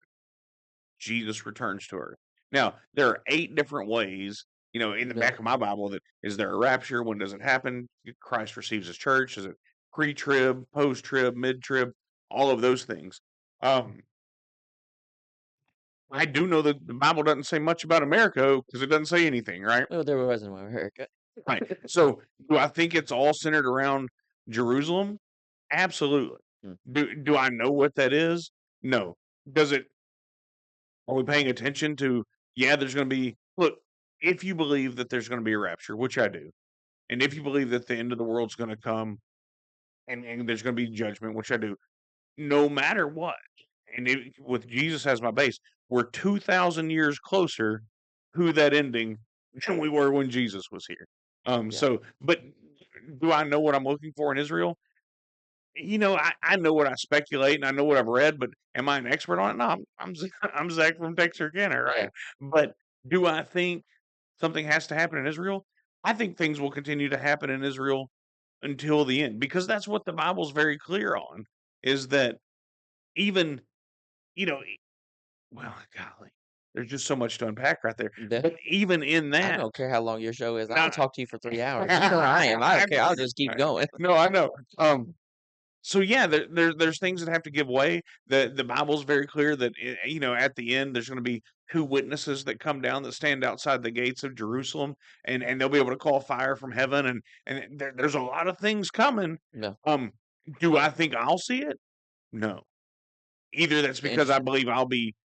Jesus returns to earth. Now, there are 8 different ways, in the Yeah. back of my Bible that is there a rapture? When does it happen? Christ receives his church. Is it pre-trib, post-trib, mid-trib? All of those things. Um, I do know that the Bible doesn't say much about America because it doesn't say anything, right? Well, there wasn't one America. Right. So, do I think it's all centered around Jerusalem? Absolutely. Mm, Do I know what that is? No. Does it Are we paying attention to, yeah, there's going to be, look, if you believe that there's going to be a rapture, which I do, and if you believe that the end of the world's going to come and there's going to be judgment, which I do, no matter what, and with Jesus as my base, we're 2,000 years closer to that ending than we were when Jesus was here. yeah. But do I know what I'm looking for in Israel? I know what I speculate and I know what I've read, but am I an expert on it? No, I'm Zach from Texarkana, Yeah. right? But do I think something has to happen in Israel? I think things will continue to happen in Israel until the end because that's what the Bible's very clear on is that even, you know, well, golly, there's just so much to unpack right there. Yeah. But even in I that, don't care how long your show is. I'll not, talk to you for 3 hours. You know I am. I don't care. I'll just keep going. no, I know. So yeah, there's things that have to give way. The Bible's very clear that at the end there's going to be 2 witnesses that come down that stand outside the gates of Jerusalem, and they'll be able to call fire from heaven, and there's a lot of things coming. No. Um, do I think I'll see it? No. Either that's because I Interesting. believe I'll be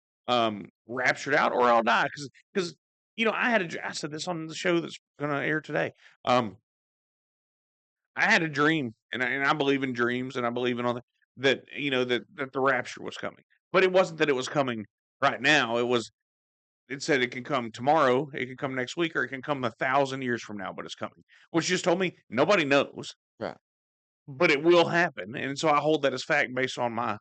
raptured out, or I'll die because I said this on the show that's going to air today. Um, I had a dream, and I believe in dreams, and I believe in all that the rapture was coming, but it wasn't that it was coming right now. It said it can come tomorrow, it can come next week, or it can come 1,000 years from now, but it's coming. Which just told me nobody knows, Right. but it will happen, and so I hold that as fact based on my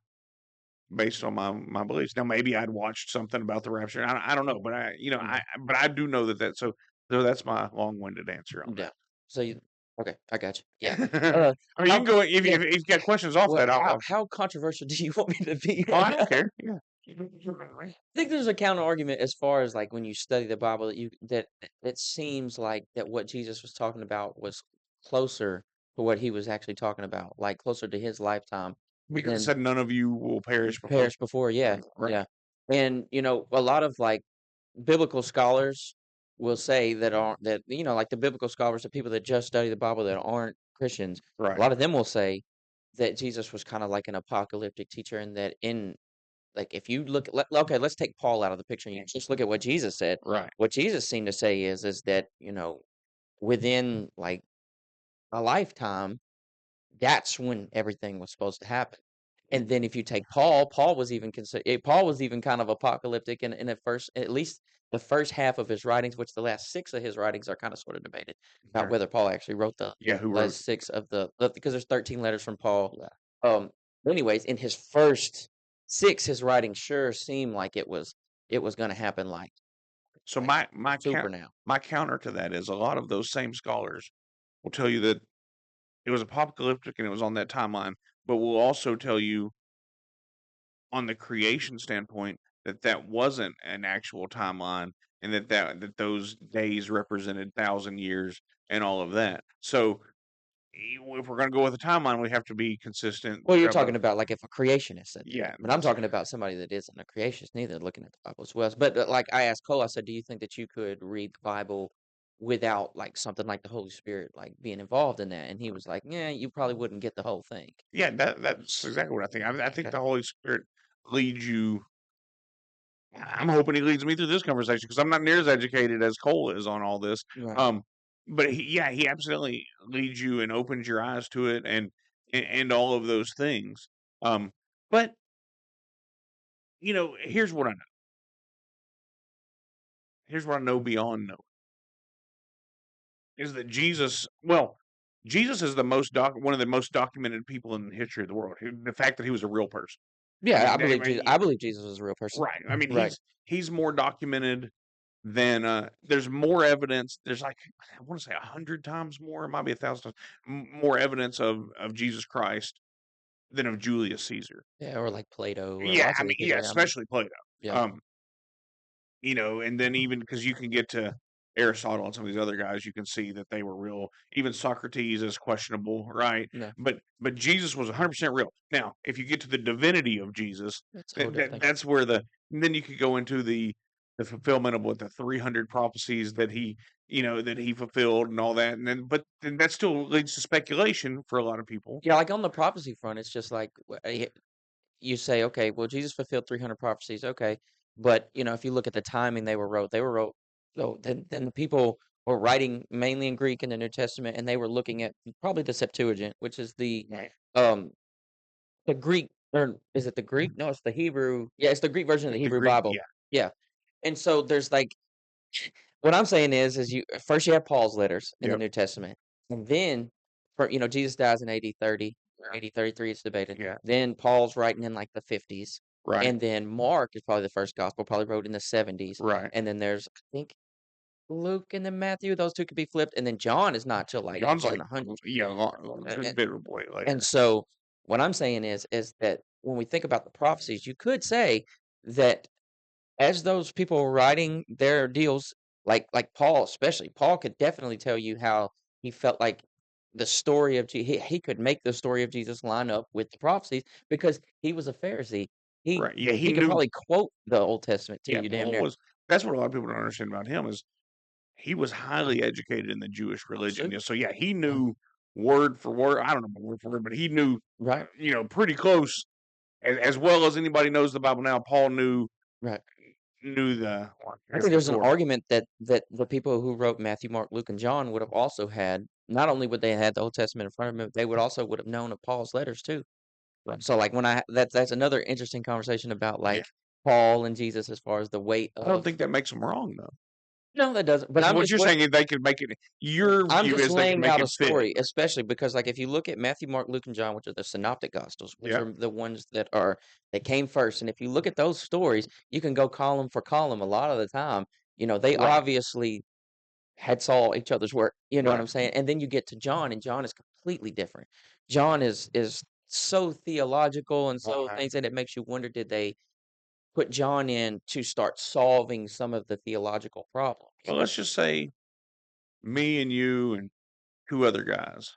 beliefs. Now maybe I'd watched something about the rapture. I don't know, but Mm, I do know so that's my long-winded answer on yeah. So you okay, I got you. Yeah. that. Uh, I mean, you how can go yeah. if you've got questions off Well, that. how controversial do you want me to be? I don't care. Yeah. I think there's a counter argument as far as like when you study the Bible that it seems like that what Jesus was talking about was closer to what he was actually talking about, like closer to his lifetime Because it than said none of you will perish before. Paris before. Yeah, Right. yeah. And a lot of like biblical scholars will say that aren't that like the biblical scholars, the people that just study the Bible that aren't Christians, a Right. lot of them will say that Jesus was kind of like an apocalyptic teacher, and that in like if you okay, let's take Paul out of the picture and you just look at what Jesus said. Right. What Jesus seemed to say is that within like a lifetime, that's when everything was supposed to happen. And then if you take Paul, Paul was even kind of apocalyptic in the first, at least the first half of his writings, which the last six of his writings are kind of sort of debated about Okay. whether Paul actually wrote Yeah. the Who wrote? last six of because there's 13 letters from Paul. Yeah. Um, anyways, in his first six, his writing sure seemed like it was going to happen So like my super now. my counter to that is a lot of those same scholars will tell you that it was apocalyptic and it was on that timeline, but will also tell you on the creation standpoint that that wasn't an actual timeline and that those days represented 1,000 years and all of that. So if we're going to go with a timeline, we have to be consistent Well, you're throughout talking about like if a creationist said that, yeah, but I'm talking about somebody that isn't a creationist neither, looking at the Bible as well. But like I asked Cole, I said, "Do you think that you could read the Bible without, like, something like the Holy Spirit, like, being involved in that, and he was like, "Yeah, you probably wouldn't get the whole thing." Yeah, that's exactly what I think. I think Okay. the Holy Spirit leads you. I'm hoping he leads me through this conversation because I'm not near as educated as Cole is on all this. Right. Um, but he absolutely leads you and opens your eyes to it and all of those things. Um, but here's what I know. Here's what I know beyond know is that Jesus is one of the most documented people in the history of the world. The fact that he was a real person. I Yeah, mean, I believe Jesus was a real person. right. I mean, Right. he's more documented than there's more evidence. There's like I want to say 100 times more, it might be 1,000 times more evidence of Jesus Christ than of Julius Caesar. Yeah, or like Plato or Yeah, lots I of mean, these yeah, people, yeah. especially Plato. Yeah. Um, and then even because you can get to Aristotle and some of these other guys, you can see that they were real. Even Socrates is questionable, right? No, But Jesus was 100% real. Now, if you get to the divinity of Jesus, that's a whole different thing. that's where and then you could go into the fulfillment of what the 300 prophecies that he fulfilled and all that, and then that still leads to speculation for a lot of people. Yeah, like on the prophecy front, it's just like you say, okay, well, Jesus fulfilled 300 prophecies, okay, but if you look at the timing they were wrote. So then the people were writing mainly in Greek in the New Testament, and they were looking at probably the Septuagint, which is Right. um the Greek, or is it the Greek? No, it's the Hebrew. Yeah, it's the Greek version of the The Hebrew Greek, Bible. yeah, Yeah, and so there's like what I'm saying is you first you have Paul's letters in the yep, New Testament, and then Jesus dies in AD 30 or AD 33, it's debated. yeah, Then Paul's writing in like the 50s, right, and then Mark is probably the first gospel, probably wrote in the 70s, right. and then there's I think Luke and then Matthew, those two could be flipped, and then John is not till like John's in like the hundreds. yeah, a And, bit way and later. so what I'm saying is that when we think about the prophecies, you could say that as those people were writing their deals, like Paul, especially, Paul could definitely tell you how he felt like the story of he could make the story of Jesus line up with the prophecies because he was a Pharisee. He Right. Yeah, he he could knew. probably quote the Old Testament to Yeah, you damn Paul near. was. That's what a lot of people don't understand about him is he was highly educated in the Jewish religion. Absolutely. So yeah, he Uh, knew word for word. I don't know about word for word, but he knew, right, pretty close as well as anybody knows the Bible now. Paul right. knew the I I guess think the there's an Torah. argument that the people who wrote Matthew, Mark, Luke, and John would have also had not only would they have had the Old Testament in front of them, they would have known of Paul's letters too. Right. So, like, when that's another interesting conversation about, Yeah, like, Paul and Jesus as far as the weight I don't of think that makes him wrong though. no, that doesn't, but So what you're saying is they could make it. Your I'm view just is they can laying make out a it fit. story, especially because, like, if you look at Matthew, Mark, Luke, and John, which are the synoptic gospels, which Yeah. are the ones that came first, and if you look at those stories, you can go column for column a lot of the time, they Right. obviously had saw each other's work, you know what Right. I'm saying? And then you get to John, and John is completely different. John is so theological and so Okay. things that it makes you wonder, did they put John in to start solving some of the theological problems? Well, let's just say me and you and two other guys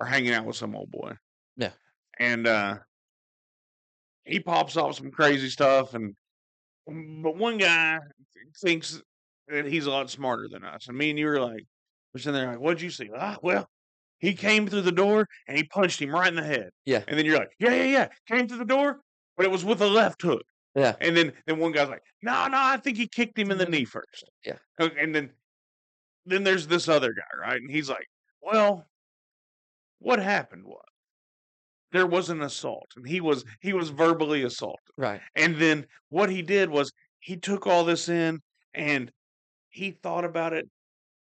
are hanging out with some old boy, Yeah. and he pops off some crazy stuff, but one guy thinks that he's a lot smarter than us, and me and you are like, we're sitting there like, what'd you see? Ah, well, he came through the door and he punched him right in the head, Yeah. and then you're like, yeah, yeah, yeah, came through the door, but it was with a left hook, Yeah. and then one guy's like, no, no, I think he kicked him in the knee first, Yeah. and then there's this other guy, right, and he's like, well, what happened was there was an assault and he was verbally assaulted, Right. and then what he did was he took all this in and he thought about it,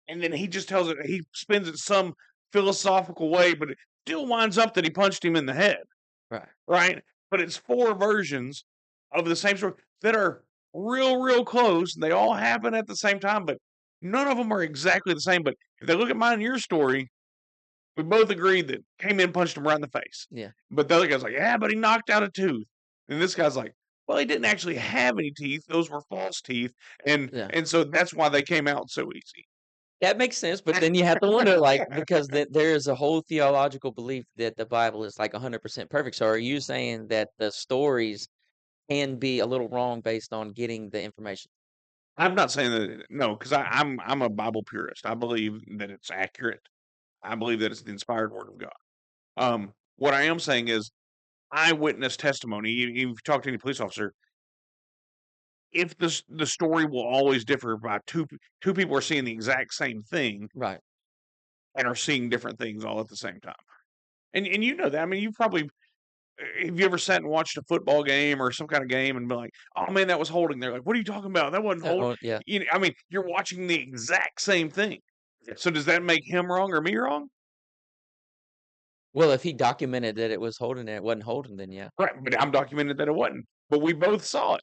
and then he just tells it, he spins it some philosophical way, but it still winds up that he punched him in the head, Right. right? But it's four versions of the same story that are real close, they all happen at the same time, but none of them are exactly the same. But if they look at mine and your story, we both agreed that came in, punched him right in the face. Yeah. But the other guy's like, yeah, but he knocked out a tooth. And this guy's like, well, he didn't actually have any teeth; those were false teeth, and Yeah. and so that's why they came out so easy. That makes sense, but then you have to wonder, like, because there is a whole theological belief that the Bible is like 100% perfect. So are you saying that the stories can be a little wrong based on getting the information? I'm not saying that no, because I'm a Bible purist. I believe that it's accurate. I believe that it's the inspired word of God. What I am saying is eyewitness testimony. If you talk to any police officer, if the story will always differ by two people are seeing the exact same thing Right. and are seeing different things all at the same time. And you know that. I mean, you probably have you ever sat and watched a football game or some kind of game and been like, "Oh man, that was holding." They're like, "What are you talking about? That wasn't hold." Oh, yeah. You know, I mean, you're watching the exact same thing. So does that make him wrong or me wrong? Well, if he documented that it was holding and it wasn't holding, then yeah. Right, but I'm documented that it wasn't. But we both saw it.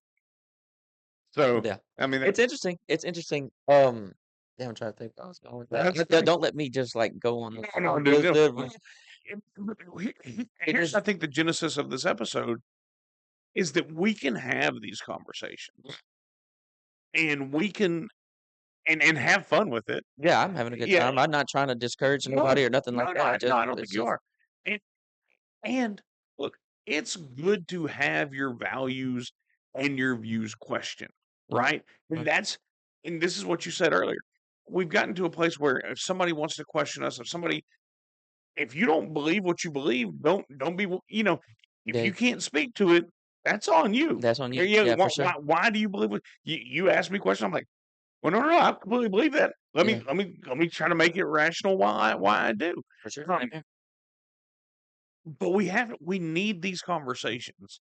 So Yeah. I mean, It's interesting. It's interesting. Yeah, I'm trying to think. I was going with that. that's Don't let me just like go on no, this. no, dude, This, no. this, it Here's I just think the genesis of this episode is that we can have these conversations and we can and have fun with it. yeah, I'm having a good Yeah, time. I'm not trying to discourage no, nobody or nothing like no, that. no, I don't think It's you just are. And and look, it's good to have your values and your views questioned, right, right? And right. that's and this is what you said earlier. We've gotten to a place where if somebody wants to question us, if you don't believe what you believe, don't be if Yeah, you can't speak to it, that's on you. that's on you. Yeah, Yeah, why for sure. why do you believe what you ask me a question? I'm like, well, no, I completely believe that. Yeah, Let me try to make it rational why I do. for sure. Same Um, here. but we need these conversations.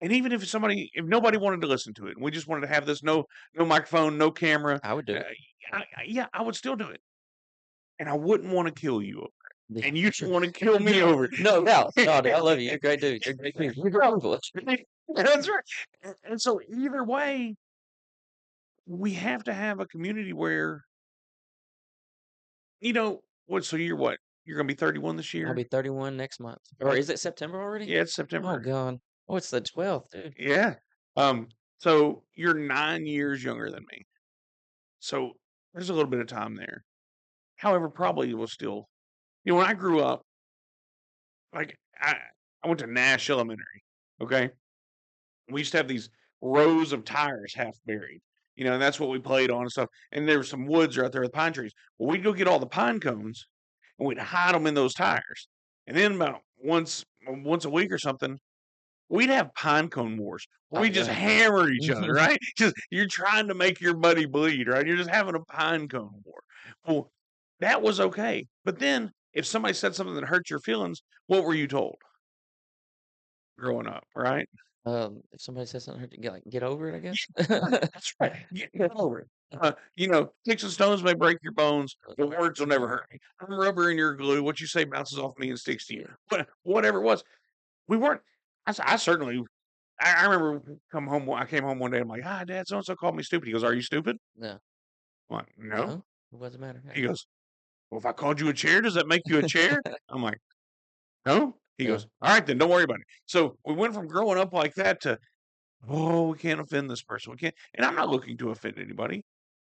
And even if nobody wanted to listen to it, and we just wanted to have this no microphone, no camera, I would do uh, it. yeah, I would still do it, and I wouldn't want to kill you over it, Yeah, and you for don't sure. want to kill me No, over no doubt. No, dude, I love you. You're a it. great dude. You're a great dude. You're a great people. That's right. And so either way, we have to have a community where what? So you're what? You're gonna be 31 this I'll year? be 31 next month. Or Like, is it September already? yeah, it's Oh September. god. Oh, it's the 12th, dude. Yeah. So you're 9 years younger than me. So there's a little bit of time there. However, probably will still. When I grew up, like I went to Nash Elementary. Okay, we used to have these rows of tires half buried. And that's what we played on and stuff. And there were some woods right there with pine trees. Well, we'd go get all the pine cones and we'd hide them in those tires. And then about once a week or something, we'd have pine cone wars. Oh We just god. hammer each other, right? Just you're trying to make your buddy bleed, right? You're just having a pine cone war. Well, that was okay. But then if somebody said something that hurt your feelings, what were you told growing up, right? If somebody says something hurt get over it, I guess. Right, that's right. Get over it. Sticks and stones may break your bones, but words will never hurt me. I'm rubber and you're glue. What you say bounces off me and sticks to you. Yeah. Whatever it was, we weren't. I certainly. I remember come home. I came home one day. I'm like, Dad, so and so called me stupid. He goes, "Are you stupid?" No. I'm like, "No." No. It doesn't matter. He goes, "Well, if I called you a chair, does that make you a chair?" I'm like, "No." He Yeah. goes, "All right, then don't worry about it." So we went from growing up like that to, oh, we can't offend this person. We can't. And I'm not looking to offend anybody.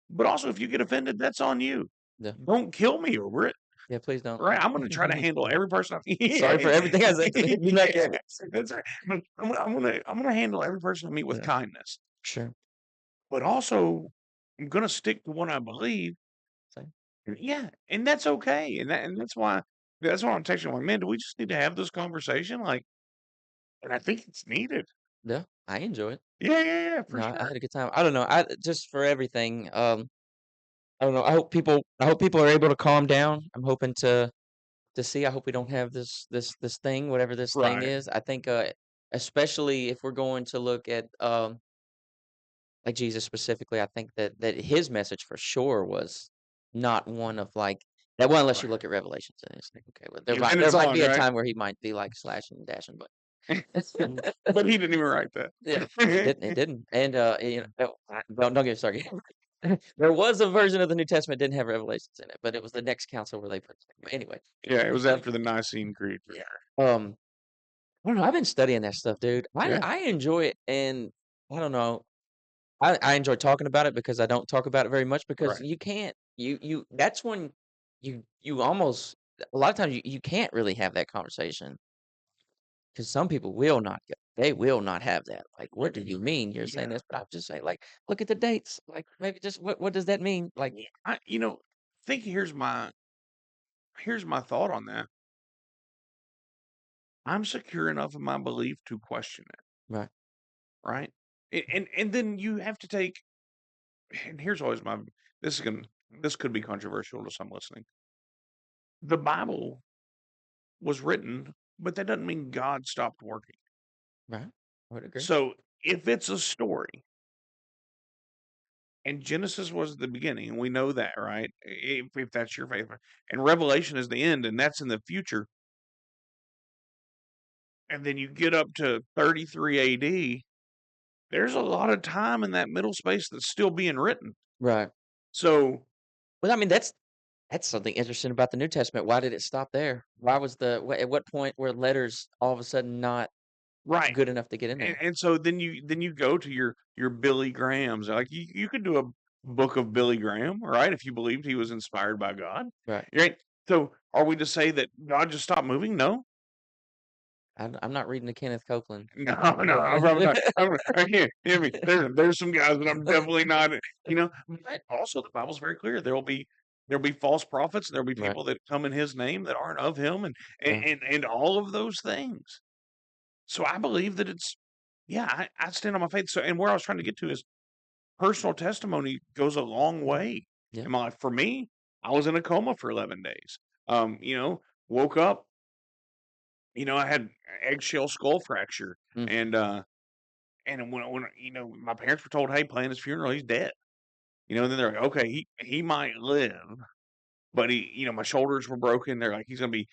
But also, if you get offended, that's on you. Yeah. Don't kill me over it, Yeah, please don't. right? I'm gonna try to handle every person. Sorry for everything I said. You're not Yeah, getting that's right. But I'm gonna handle every person I meet with Yeah, kindness, sure. but also I'm gonna stick to what I believe. Same. Yeah, and that's okay, and that's why I'm texting. Like, man, do we just need to have this conversation? Like, and I think it's needed. Yeah, I enjoy it. Yeah, yeah, yeah, for No, I sure. had a good time. I don't know. I just for everything. I don't know. I hope people are able to calm down. I'm hoping to see. I hope we don't have this thing, whatever this thing Right, is. I think especially if we're going to look at like Jesus specifically, I think that his message for sure was not one of like that one unless you right. look at Revelations and it's like, okay, well Yeah, then there it's might on, be a right? time where he might be like slashing and dashing, but But he didn't even write that. yeah, it didn't. And don't get me started. There was a version of the New Testament that didn't have Revelations in it, but it was the next council where they put it. But anyway, Yeah, it was but after the Nicene Creed. yeah. I don't know. I've been studying that stuff, dude. I Yeah, I enjoy it, and I don't know. I enjoy talking about it because I don't talk about it very much because right. you can't you that's when you almost a lot of times you can't really have that conversation 'Cause some people will not go. They will not have that. Like, "What do you mean you're saying Yeah, this?" But I'm just saying, like, "Look at the dates." Like, maybe just what does that mean? Like, yeah. Think here's my thought on that. I'm secure enough in my belief to question it, right, right? And then you have to take. And here's always my. This is gonna. This could be controversial to some listening. The Bible was written, but that doesn't mean God stopped working. right. I would agree. So if it's a story, and Genesis was the beginning, and we know that, right? If that's your favorite, and Revelation is the end, and that's in the future, and then you get up to 33 AD, there's a lot of time in that middle space that's still being written. Right. So, Well, I mean, that's something interesting about the New Testament. Why did it stop there? Why was at what point were letters all of a sudden not right. good enough to get in And, there? and so then you go to your Billy Grahams. Like you could do a book of Billy Graham, right? If you believed he was inspired by God. Right. Right. So are we to say that God just stopped moving? No. I'm not reading the Kenneth Copeland No, no, book. I'm probably not. I can't. I mean, there's some guys that I'm definitely not. But also the Bible's very clear. There'll be false prophets. There'll be Right. people that come in His name that aren't of Him, and and Yeah. and, and all of those things. So I believe that it's. Yeah, I stand on my faith. So, and where I was trying to get to is personal testimony goes a long way Yeah. in my life. For me, I was in a coma for 11 days. Um, you know, woke up. I had eggshell skull fracture, Mm. and when my parents were told, "Hey, plan his funeral. He's dead." And then they're like, "Okay, he might live, but my shoulders were broken. They're like, he's gonna be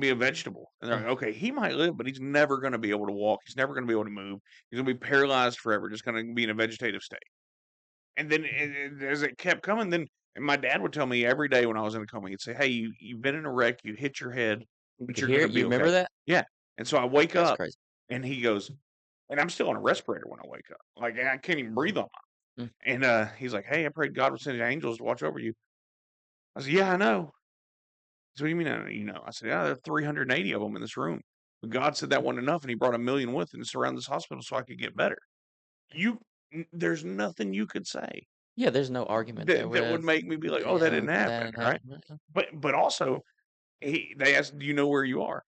a vegetable." And they're Mm. like, "Okay, he might live, but he's never gonna be able to walk. He's never gonna be able to move. He's gonna be paralyzed forever. Just gonna be in a vegetative state." And then as it kept coming, then and my dad would tell me every day when I was in a coma, he'd say, "Hey, you've been in a wreck. You hit your head, but You you're hear gonna it? be You okay." remember that? Yeah. And so I wake That's up, crazy. and he goes, and I'm still on a respirator when I wake up. Like I can't even breathe on Mm. mine. And he's like, "Hey, I prayed God would send his angels to watch over you." I said, "Yeah, I know." He said, "What do you mean, I said, "Yeah, there are 380 of them in this room. But God said that wasn't enough, and He brought 1,000,000 with Him to surround this hospital so I could get better." There's nothing you could say Yeah, there's no argument there that would with, make me be like, "Oh, that yeah, didn't happen," that right? happened. But also, they asked, "Do you know where you are?"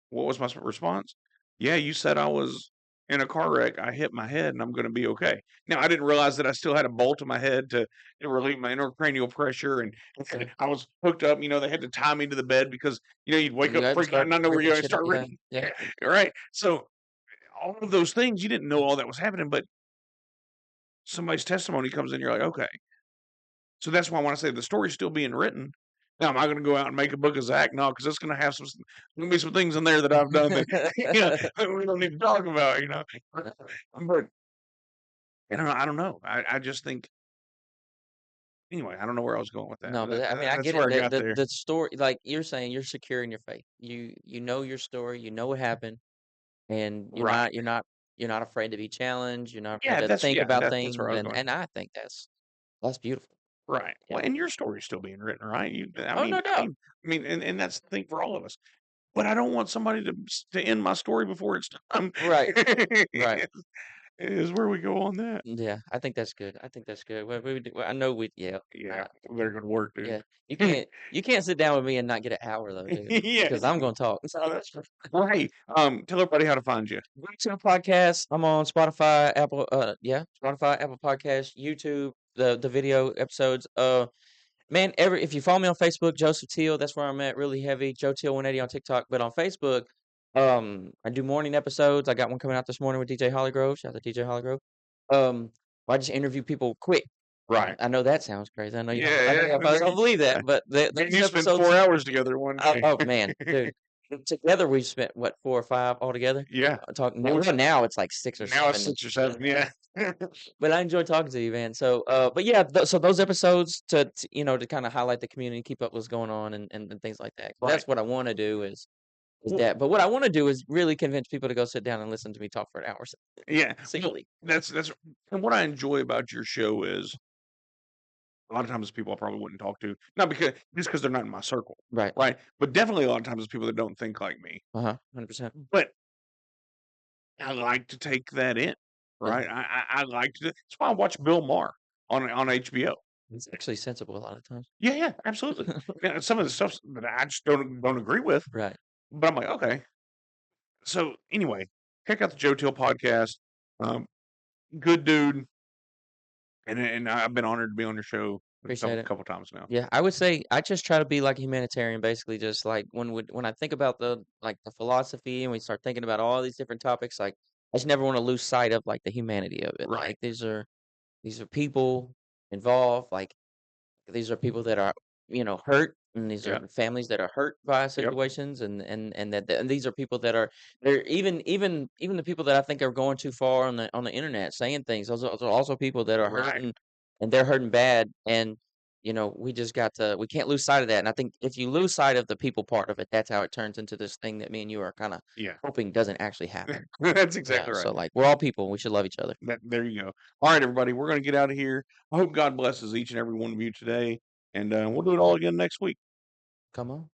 What was my response? "Yeah, you said I was in a car wreck. I hit my head, and I'm going to be okay." Now, I didn't realize that I still had a bolt in my head to relieve my intracranial pressure, and Yeah. I was hooked up. They had to tie me to the bed because you'd wake You up had to freaking out, start and not know where ripping you are, and shit up. start Yeah. reading. Yeah. Right. So all of those things, you didn't know all that was happening, but somebody's testimony comes in. You're like, okay. So that's why I want to say the story's still being written. Now, am I going to go out and make a book of Zach? No, because it's going to have going to be some things in there that I've done that we don't need to talk about. But I don't know. I don't know. I just think anyway. I don't know where I was going with that, No, but but I mean, I that's get where it. I got there. The story, like you're saying, you're secure in your faith. You know your story. You know what happened, and Right? you're not afraid to be challenged. You're not afraid Yeah. to That's think yeah. about That's where things, I was going. and I think that's beautiful. Right. Yeah. Well, and your story's still being written, right? I Oh, mean, no I doubt. mean, I mean, and that's the thing for all of us. But I don't want somebody to end my story before it's done. Right. Right. Is where we go on that. Yeah, I think that's good. I think that's good. Well, I know we. Yeah. Yeah, Uh, they're good work, dude. yeah. You can't sit down with me and not get an hour though, dude, Yeah, because I'm gonna talk. no, that's true. Well, hey, tell everybody how to find you. Great to the podcast. I'm on Spotify, Apple, yeah, Spotify, Apple Podcasts, YouTube, the video episodes. Man, if you follow me on Facebook, Joseph Teel, that's where I'm at, really heavy. Joe Teel 180 on TikTok, but on Facebook, I do morning episodes. I got one coming out this morning with DJ Hollygrove. Shout out to DJ Hollygrove. Where I just interview people quick. Right. I know that sounds crazy. I know Yeah, y'all yeah. probably don't believe that, Yeah. but Me and those you spent 4 episodes. hours together one Oh, day. oh man, dude. Together we've spent what 4 or 5 altogether. Yeah. Talking Well, now it's like 6 or now it's 7. 6 or 7. Yeah. But I enjoy talking to you, man. So, but yeah, so those episodes to kind of highlight the community, keep up what's going on, and things like that. Right. That's what I want to do is Well, that. But what I want to do is really convince people to go sit down and listen to me talk for an hour yeah. Well, singly. that's and what I enjoy about your show is A lot of times, people I probably wouldn't talk to, not because just because 'cause they're not in my circle, Right. right? But definitely a lot of times, it's people that don't think like me. 100%. But I like to take that in, Yeah. right? I like to. That's why I watch Bill Maher on HBO. It's actually sensible a lot of times. Yeah, yeah, absolutely. Yeah, some of the stuff that I just don't agree with, Right. but I'm like, okay. So anyway, check out the Joe Teel podcast. Um, Good dude, and I've been honored to be on your show a Appreciate couple it. couple times now. Yeah, I would say I just try to be like a humanitarian, basically, just like when I think about the philosophy and we start thinking about all these different topics, like I just never want to lose sight of like the humanity of it. Right. Like these are people involved, like these are people that are, hurt, and these Yeah. are families that are hurt by Yep. situations, and these are people that are they're even the people that I think are going too far on the internet saying things. Those are also people that are Right. hurting, and they're hurting bad, and we can't lose sight of that. And I think if you lose sight of the people part of it, that's how it turns into this thing that me and you are kind of Yeah. hoping doesn't actually happen. That's Yeah. exactly right. So like we're all people. We should love each other. There you go. All right, everybody, we're gonna get out of here. I hope God blesses each and every one of you today, and we'll do it all again next week. Come on.